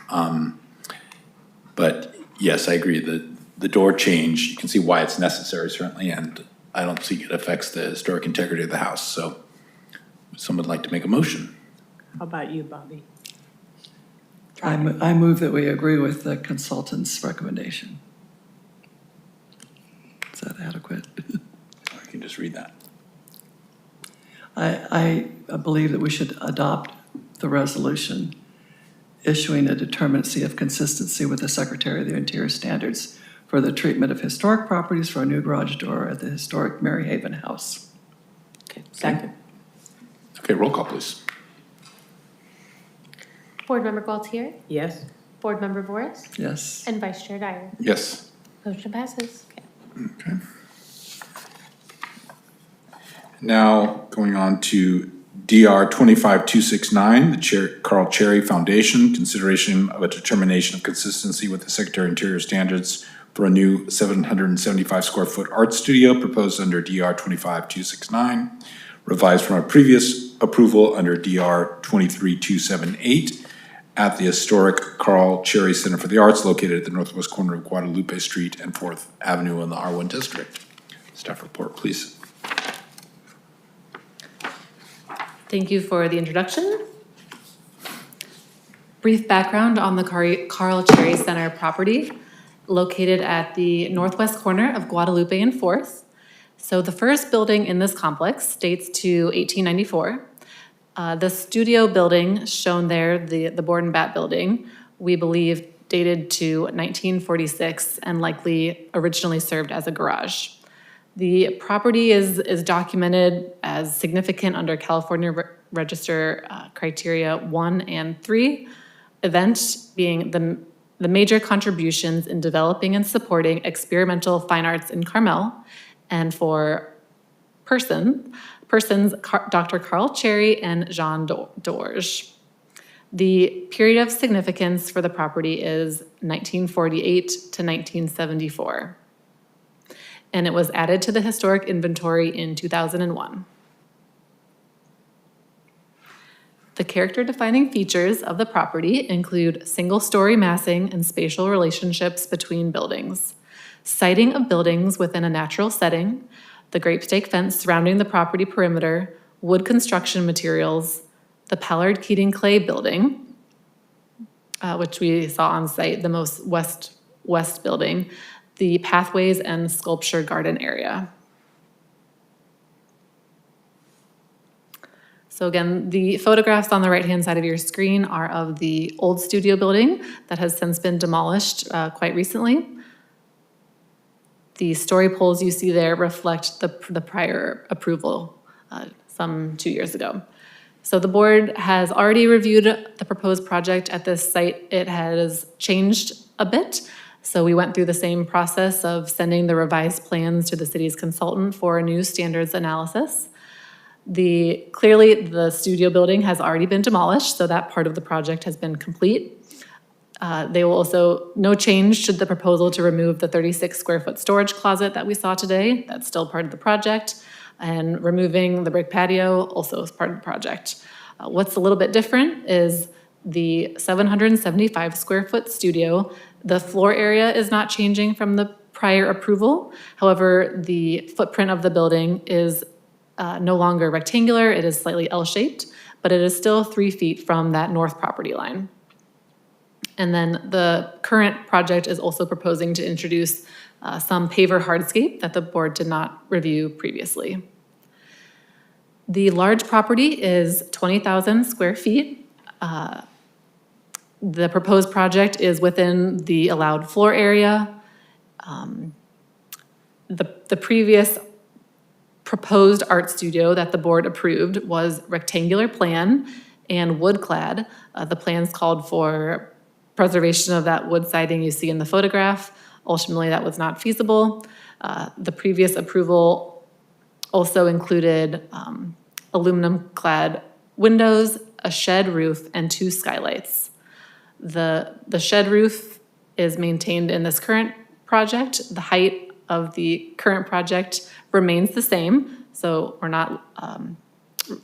But yes, I agree. The door change, you can see why it's necessary certainly, and I don't think it affects the historic integrity of the house. So would someone like to make a motion? How about you, Bobbie? I move that we agree with the consultant's recommendation. Is that adequate? Or you can just read that. I believe that we should adopt the resolution issuing a determinacy of consistency with the Secretary of the Interior standards for the treatment of historic properties for a new garage door at the historic Maryhaven House. Okay, second. Okay, roll call, please. Board Member Gualtieri? Yes? Board Member Voris? Yes. And Vice Chair Dyar? Yes. Motion passes. Okay. Now, going on to DR 25269, the Carl Cherry Foundation, consideration of a determination of consistency with the Secretary of Interior standards for a new 775 square foot art studio proposed under DR 25269, revised from a previous approval under DR 23278 at the historic Carl Cherry Center for the Arts located at the northwest corner of Guadalupe Street and 4th Avenue in the R1 district. Staff report, please. Thank you for the introduction. Brief background on the Carl Cherry Center property located at the northwest corner of Guadalupe and 4th. So the first building in this complex dates to 1894. The studio building shown there, the board and bat building, we believe dated to 1946 and likely originally served as a garage. The property is documented as significant under California Register criteria 1 and 3, event being the major contributions in developing and supporting experimental fine arts in Carmel, and for persons Dr. Carl Cherry and Jean Dorge. The period of significance for the property is 1948 to 1974. And it was added to the historic inventory in 2001. The character-defining features of the property include single-story massing and spatial relationships between buildings, siting of buildings within a natural setting, the grape stake fence surrounding the property perimeter, wood construction materials, the Pallard Keating clay building, which we saw on site, the most west building, the pathways and sculpture garden area. So again, the photographs on the right-hand side of your screen are of the old studio building that has since been demolished quite recently. The story poles you see there reflect the prior approval some 2 years ago. So the board has already reviewed the proposed project at this site. It has changed a bit. So we went through the same process of sending the revised plans to the city's consultant for a new standards analysis. Clearly, the studio building has already been demolished, so that part of the project has been complete. They will also, no change should the proposal to remove the 36 square foot storage closet that we saw today. That's still part of the project. And removing the brick patio also is part of the project. What's a little bit different is the 775 square foot studio. The floor area is not changing from the prior approval. However, the footprint of the building is no longer rectangular. It is slightly L-shaped, but it is still 3 feet from that north property line. And then the current project is also proposing to introduce some paver hardscape that the board did not review previously. The large property is 20,000 square feet. The proposed project is within the allowed floor area. The previous proposed art studio that the board approved was rectangular plan and wood clad. The plans called for preservation of that wood siding you see in the photograph. Ultimately, that was not feasible. The previous approval also included aluminum clad windows, a shed roof, and 2 skylights. The shed roof is maintained in this current project. The height of the current project remains the same, so we're not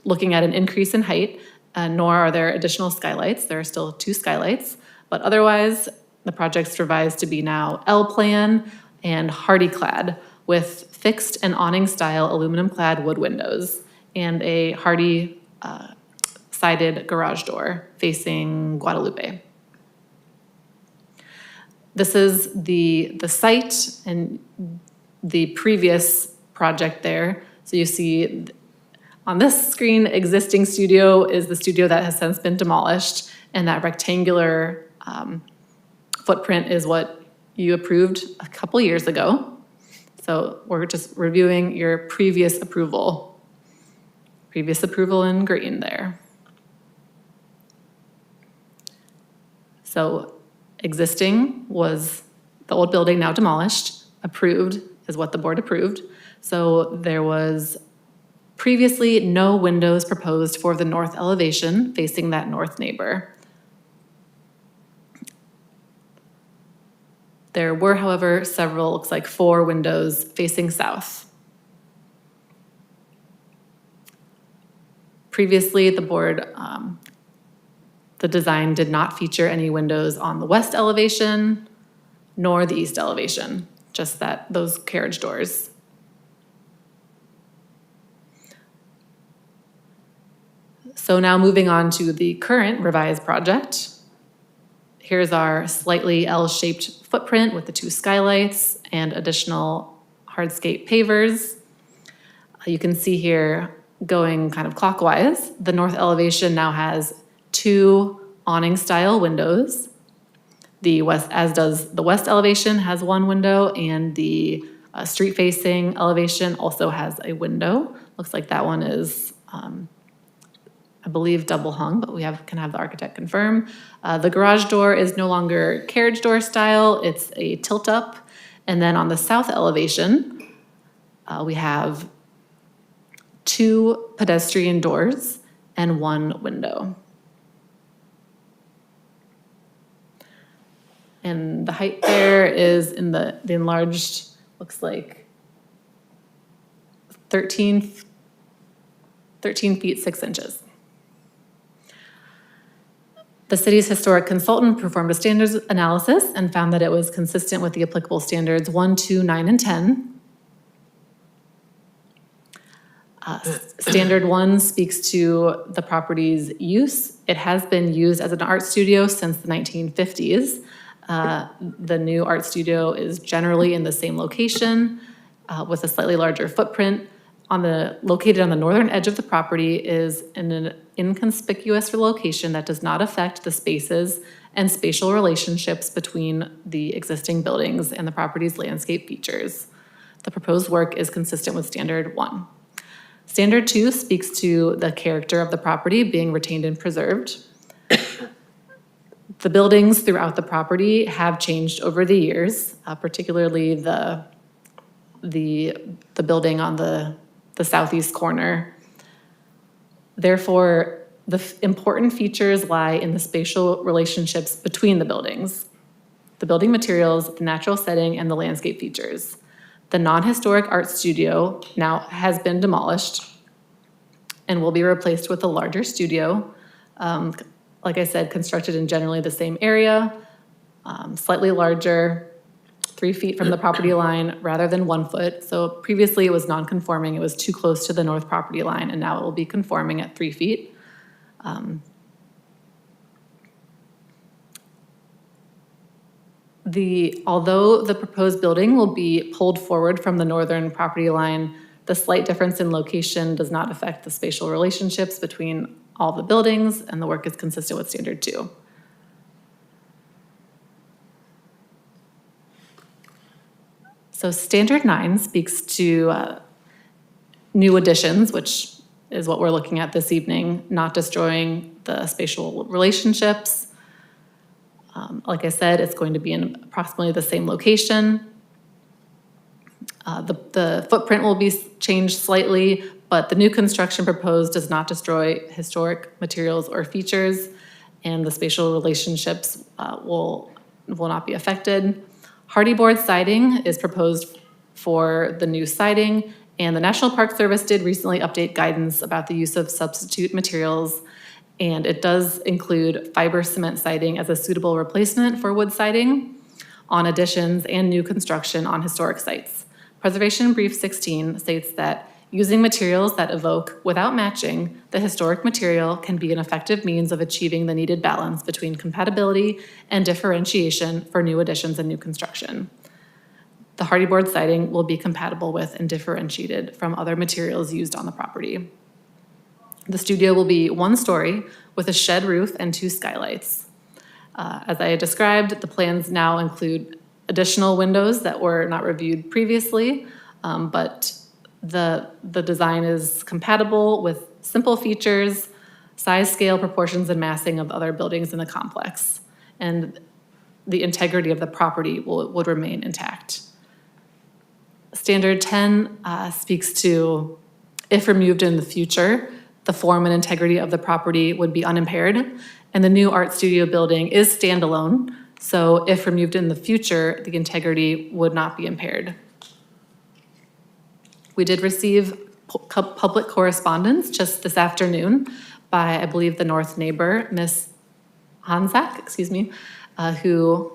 looking at an increase in height, nor are there additional skylights. There are still 2 skylights, but otherwise, the project's revised to be now L-plan and hardy clad with fixed and awning-style aluminum-clad wood windows and a hardy sided garage door facing Guadalupe. This is the site and the previous project there. So you see on this screen, existing studio is the studio that has since been demolished, and that rectangular footprint is what you approved a couple years ago. So we're just reviewing your previous approval. Previous approval in green there. So existing was the old building, now demolished. Approved is what the board approved. So there was previously no windows proposed for the north elevation facing that north neighbor. There were, however, several, looks like 4 windows facing south. Previously, the board, the design did not feature any windows on the west elevation nor the east elevation, just those carriage doors. So now moving on to the current revised project. Here's our slightly L-shaped footprint with the 2 skylights and additional hardscape pavers. You can see here, going kind of clockwise, the north elevation now has 2 awning-style windows. As does the west elevation has 1 window, and the street-facing elevation also has a window. Looks like that one is, I believe, double hung, but we can have the architect confirm. The garage door is no longer carriage door style, it's a tilt up. And then on the south elevation, we have 2 pedestrian doors and 1 window. And the height there is in the enlarged, looks like 13 feet 6 inches. The city's historic consultant performed a standards analysis and found that it was consistent with the applicable standards 1, 2, 9, and 10. Standard 1 speaks to the property's use. It has been used as an art studio since the 1950s. The new art studio is generally in the same location with a slightly larger footprint. Located on the northern edge of the property is in an inconspicuous location that does not affect the spaces and spatial relationships between the existing buildings and the property's landscape features. The proposed work is consistent with Standard 1. Standard 2 speaks to the character of the property being retained and preserved. The buildings throughout the property have changed over the years, particularly the building on the southeast corner. Therefore, the important features lie in the spatial relationships between the buildings, the building materials, the natural setting, and the landscape features. The non-historic art studio now has been demolished and will be replaced with a larger studio. Like I said, constructed in generally the same area, slightly larger, 3 feet from the property line rather than 1 foot. So previously it was non-conforming, it was too close to the north property line, and now it will be conforming at 3 feet. Although the proposed building will be pulled forward from the northern property line, the slight difference in location does not affect the spatial relationships between all the buildings, and the work is consistent with Standard 2. So Standard 9 speaks to new additions, which is what we're looking at this evening, not destroying the spatial relationships. Like I said, it's going to be in approximately the same location. The footprint will be changed slightly, but the new construction proposed does not destroy historic materials or features, and the spatial relationships will not be affected. Hardy board siding is proposed for the new siding, and the National Park Service did recently update guidance about the use of substitute materials, and it does include fiber cement siding as a suitable replacement for wood siding on additions and new construction on historic sites. Preservation Brief 16 states that using materials that evoke, without matching, the historic material can be an effective means of achieving the needed balance between compatibility and differentiation for new additions and new construction. The hardy board siding will be compatible with and differentiated from other materials used on the property. The studio will be 1 story with a shed roof and 2 skylights. As I described, the plans now include additional windows that were not reviewed previously, but the design is compatible with simple features, size, scale, proportions, and massing of other buildings in the complex. And the integrity of the property would remain intact. Standard 10 speaks to, if removed in the future, the form and integrity of the property would be unimpaired, and the new art studio building is standalone, so if removed in the future, the integrity would not be impaired. We did receive public correspondence just this afternoon by, I believe, the north neighbor, Miss Hanzak, who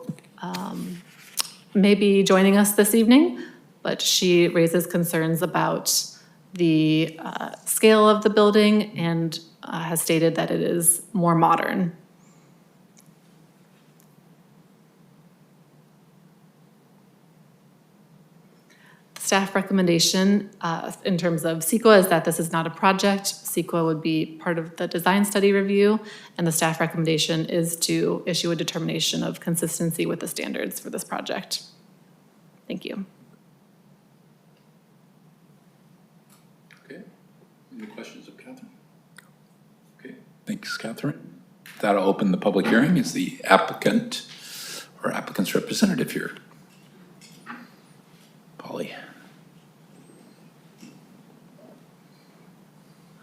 may be joining us this evening, but she raises concerns about the scale of the building and has stated that it is more modern. Staff recommendation in terms of CEQA is that this is not a project. CEQA would be part of the design study review, and the staff recommendation is to issue a determination of consistency with the standards for this project. Thank you. Okay. Any questions of Katherine? Okay, thanks, Katherine. That'll open the public hearing. Is the applicant or applicant's representative here? Polly.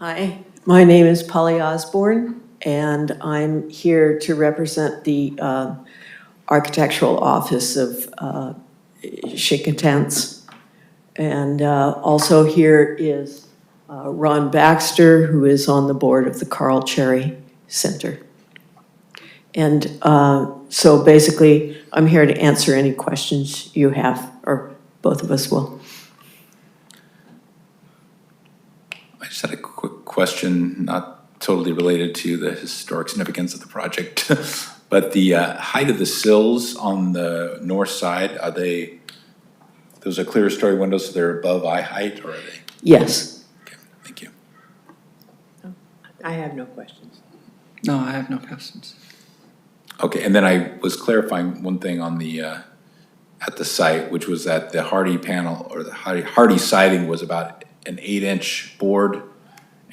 Hi, my name is Polly Osborne, and I'm here to represent the Architectural Office of Chickentance. And also here is Ron Baxter, who is on the board of the Carl Cherry Center. And so basically, I'm here to answer any questions you have, or both of us will. I just had a quick question, not totally related to the historic significance of the project, but the height of the sills on the north side, are they, those are clear story windows, so they're above eye height, or are they? Yes. Okay, thank you. I have no questions. No, I have no questions. Okay, and then I was clarifying one thing on the, at the site, which was that the hardy panel, or the hardy siding was about an 8-inch board,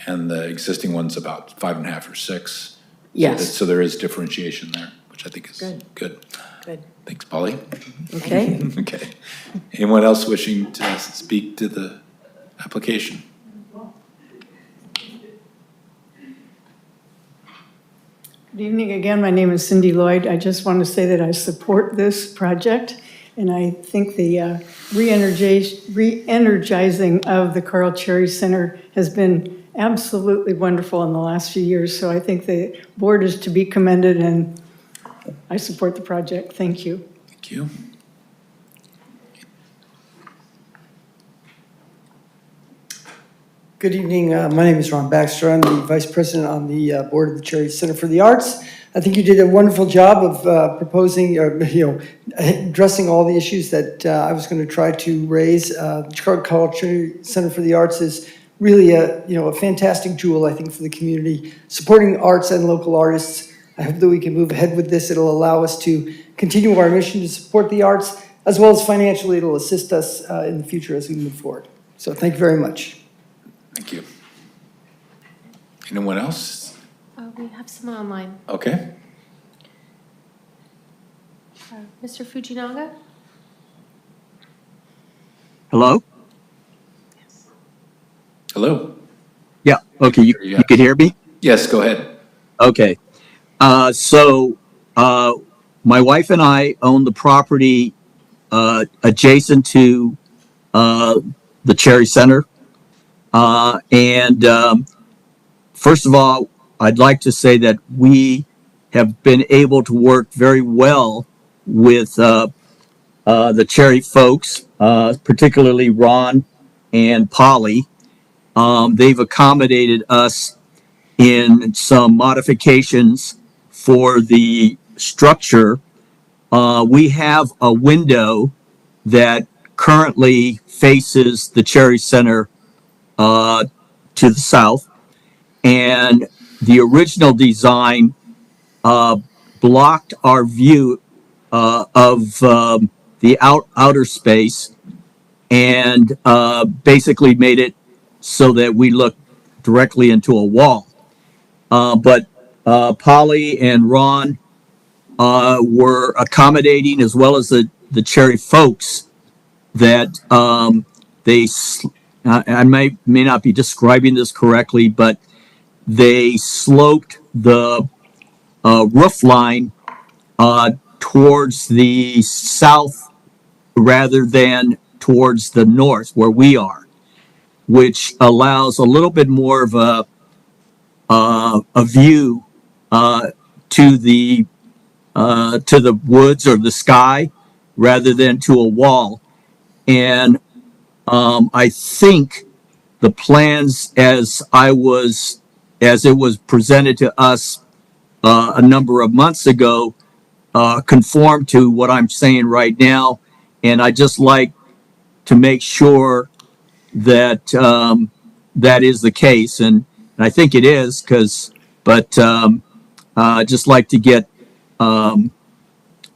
and the existing one's about 5.5 or 6. Yes. So there is differentiation there, which I think is good. Good. Thanks, Polly. Okay. Okay. Anyone else wishing to speak to the application? Good evening again. My name is Cindy Lloyd. I just want to say that I support this project, and I think the re-energizing of the Gualtieri Center has been absolutely wonderful in the last few years. So I think the board is to be commended, and I support the project. Thank you. Thank you. Good evening. My name is Ron Baxter. I'm the Vice President on the Board of the Cherry Center for the Arts. I think you did a wonderful job of proposing, addressing all the issues that I was going to try to raise. The Cherry Center for the Arts is really a fantastic jewel, I think, for the community, supporting arts and local artists. I hope that we can move ahead with this. It'll allow us to continue our mission to support the arts, as well as financially it'll assist us in the future as we move forward. So thank you very much. Thank you. Anyone else? We have someone online. Okay. Mr. Fujinaga? Hello? Hello. Yeah, okay, you can hear me? Yes, go ahead. Okay. So my wife and I own the property adjacent to the Cherry Center. First of all, I'd like to say that we have been able to work very well with the Cherry folks, particularly Ron and Polly. They've accommodated us in some modifications for the structure. We have a window that currently faces the Cherry Center to the south, and the original design blocked our view of the outer space, and basically made it so that we look directly into a wall. But Polly and Ron were accommodating, as well as the Cherry folks, that I may not be describing this correctly, but they sloped the roof line towards the south rather than towards the north where we are, which allows a little bit more of a view to the woods or the sky rather than to a wall. And I think the plans as it was presented to us a number of months ago conform to what I'm saying right now. And I just like to make sure that that is the case. And I think it is, but I just like to get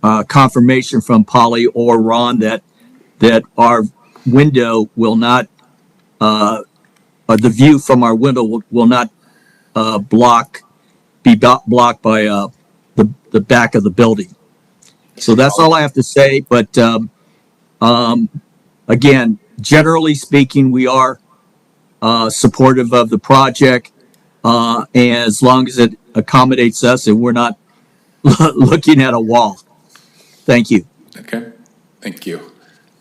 confirmation from Polly or Ron that our window will not, or the view from our window will not be blocked by the back of the building. So that's all I have to say. But again, generally speaking, we are supportive of the project, as long as it accommodates us and we're not looking at a wall. Thank you. Okay, thank you.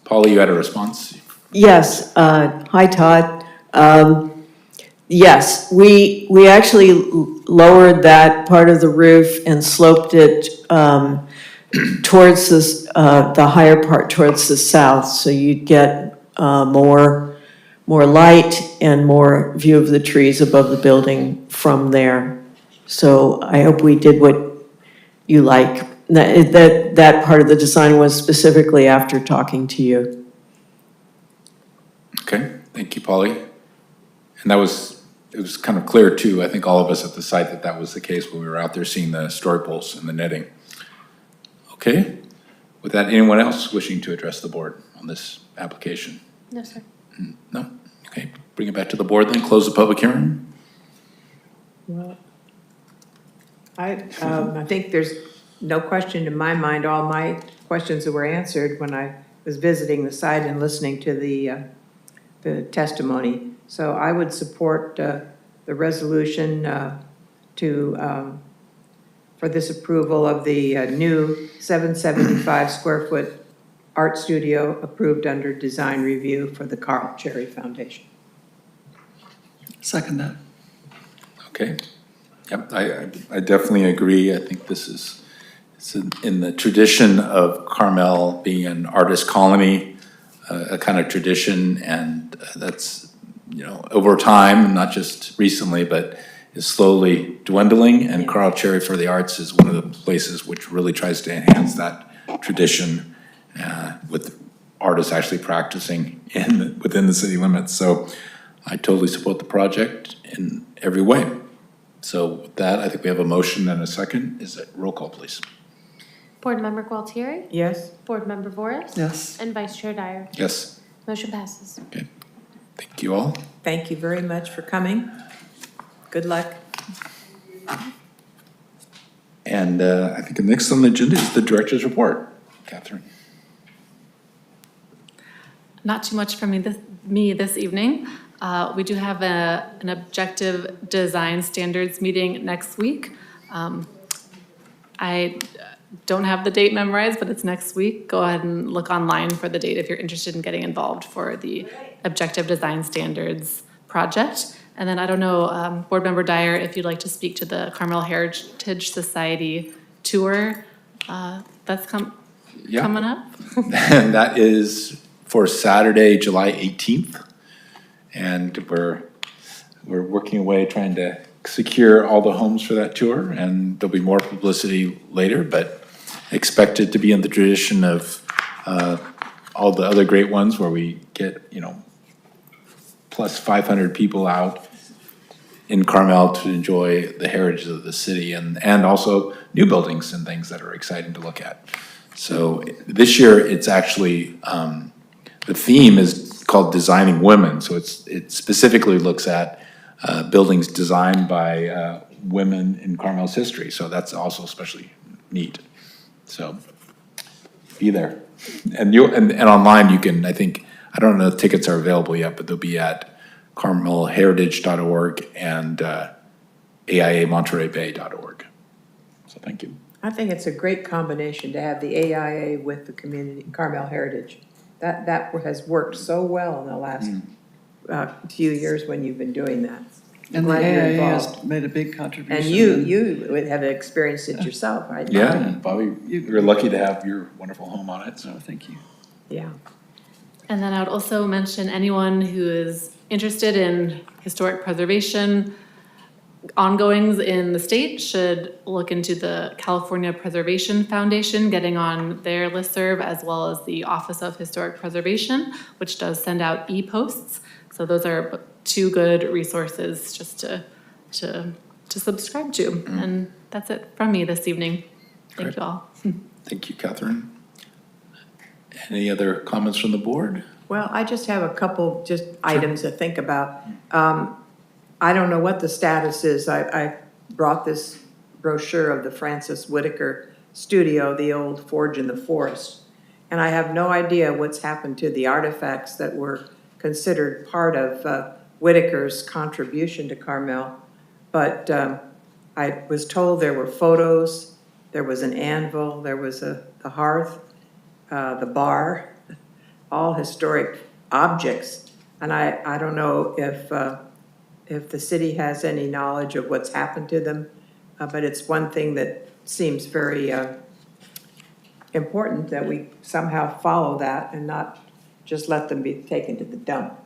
Polly, you had a response? Yes, hi Todd. Yes, we actually lowered that part of the roof and sloped it towards the higher part towards the south, so you'd get more light and more view of the trees above the building from there. So I hope we did what you like. That part of the design was specifically after talking to you. Okay, thank you, Polly. And it was kind of clear too, I think all of us at the site, that was the case when we were out there seeing the story poles and the netting. Okay, with that, anyone else wishing to address the board on this application? No, sir. No? Okay, bring it back to the board then, close the public hearing. Well, I think there's no question in my mind. All my questions that were answered when I was visiting the site and listening to the testimony. So I would support the resolution to for this approval of the new 775 square foot art studio approved under design review for the Gualtieri Foundation. Second that. Okay. Yep, I definitely agree. I think this is, it's in the tradition of Carmel being an artist colony, a kind of tradition, and that's, you know, over time, not just recently, but is slowly dwindling, and Gualtieri for the Arts is one of the places which really tries to enhance that tradition with artists actually practicing within the city limits. So I totally support the project in every way. So with that, I think we have a motion and a second. Is it roll call, please? Board Member Gualtieri? Yes? Board Member Voris? Yes. And Vice Chair Dyar? Yes. Motion passes. Okay. Thank you all. Thank you very much for coming. Good luck. And I think the next on the agenda is the director's report. Katherine. Not too much from me this evening. We do have an objective design standards meeting next week. I don't have the date memorized, but it's next week. Go ahead and look online for the date if you're interested in getting involved for the objective design standards project. And then I don't know, Board Member Dyar, if you'd like to speak to the Carmel Heritage Society tour that's coming up. And that is for Saturday, July 18th. And we're working away trying to secure all the homes for that tour, and there'll be more publicity later, but expect it to be in the tradition of all the other great ones where we get, you know, plus 500 people out in Carmel to enjoy the heritage of the city, and also new buildings and things that are exciting to look at. So this year, it's actually, the theme is called Designing Women. So it specifically looks at buildings designed by women in Carmel's history. So that's also especially neat. So be there. And online you can, I think, I don't know if tickets are available yet, but they'll be at carmelheritage.org and AIAMontereyBay.org. So thank you. I think it's a great combination to have the AIA with the community, Carmel Heritage. That has worked so well in the last few years when you've been doing that. And the Glad you're AIA has involved. made a big contribution. And you would have experienced it yourself, right? Yeah, and Bobbie, you're lucky to have your wonderful home on it. So thank you. Yeah. And then I would also mention anyone who is interested in historic preservation ongoings in the state should look into the California Preservation Foundation, getting on their listserv, as well as the Office of Historic Preservation, which does send out e-posts. So those are two good resources just to subscribe to. And that's it from me this evening. Thank you all. Thank you, Katherine. Any other comments from the board? Well, I just have a couple just items to think about. I don't know what the status is. I brought this brochure of the Francis Whitaker studio, the old Forge in the Forest, and I have no idea what's happened to the artifacts that were considered part of Whitaker's contribution to Carmel. But I was told there were photos, there was an anvil, there was the hearth, the bar, all historic objects. And I don't know if the city has any knowledge of what's happened to them, but it's one thing that seems very important that we somehow follow that and not just let them be taken to the dump.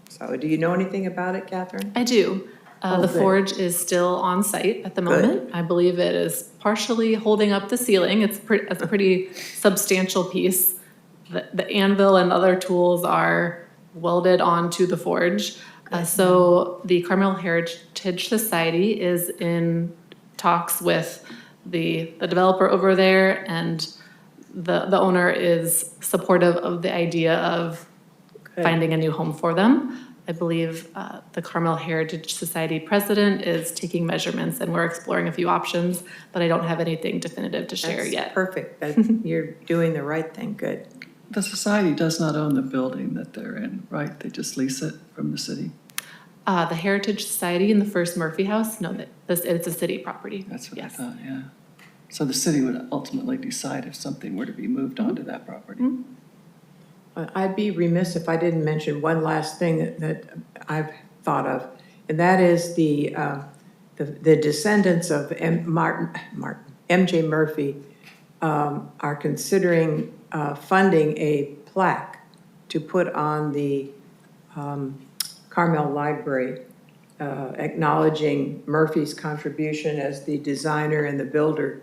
So do you know anything about it, Katherine? I do. Oh, The good. forge is still on site at the Good. moment. I believe it is partially holding up the ceiling. It's a pretty substantial piece. The anvil and other tools are welded onto the forge. So the Carmel Heritage Society is in talks with the developer over there, and the owner is supportive of the idea of finding a new home for them. I believe the Carmel Heritage Society president is taking measurements, and we're exploring a few options, but I don't have anything definitive to share That's yet. perfect. You're doing the right thing. Good. The society does not own the building that they're in, right? They just lease it from the city. The Heritage Society in the First Murphy House, no, it's a city property. That's what I Yes. thought, yeah. So the city would ultimately decide if something were to be moved onto that property. I'd be remiss if I didn't mention one last thing that I've thought of, and that is the descendants of M.J. Murphy are considering funding a plaque to put on the Carmel Library, acknowledging Murphy's contribution as the designer and the builder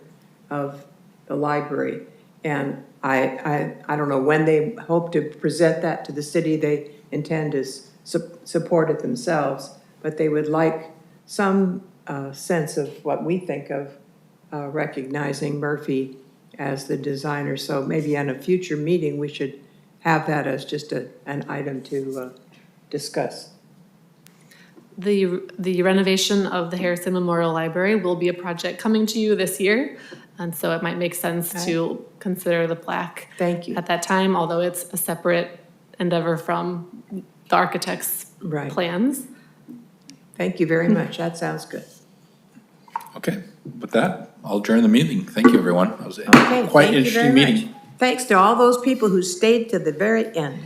of the library. And I don't know when they hope to present that to the city. They intend to support it themselves, but they would like some sense of what we think of recognizing Murphy as the designer. So maybe on a future meeting, we should have that as just an item to discuss. The renovation of the Harrison Memorial Library will be a project coming to you this year, and so it might make sense to consider the plaque. Thank you. At that time, although it's a separate endeavor from the architect's plans. Thank you very much. That sounds good. Okay, with that, I'll adjourn the meeting. Thank you, everyone. That was a Okay, quite thank you interesting very meeting. much. Thanks to all those people who stayed to the very end.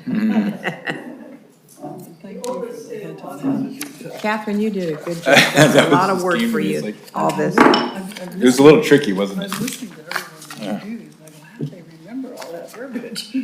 Catherine, you did a good job. That's a lot of work for you, all this. It was a little tricky, wasn't I it? was listening to everyone do these, and I go, how do they remember all that verbiage?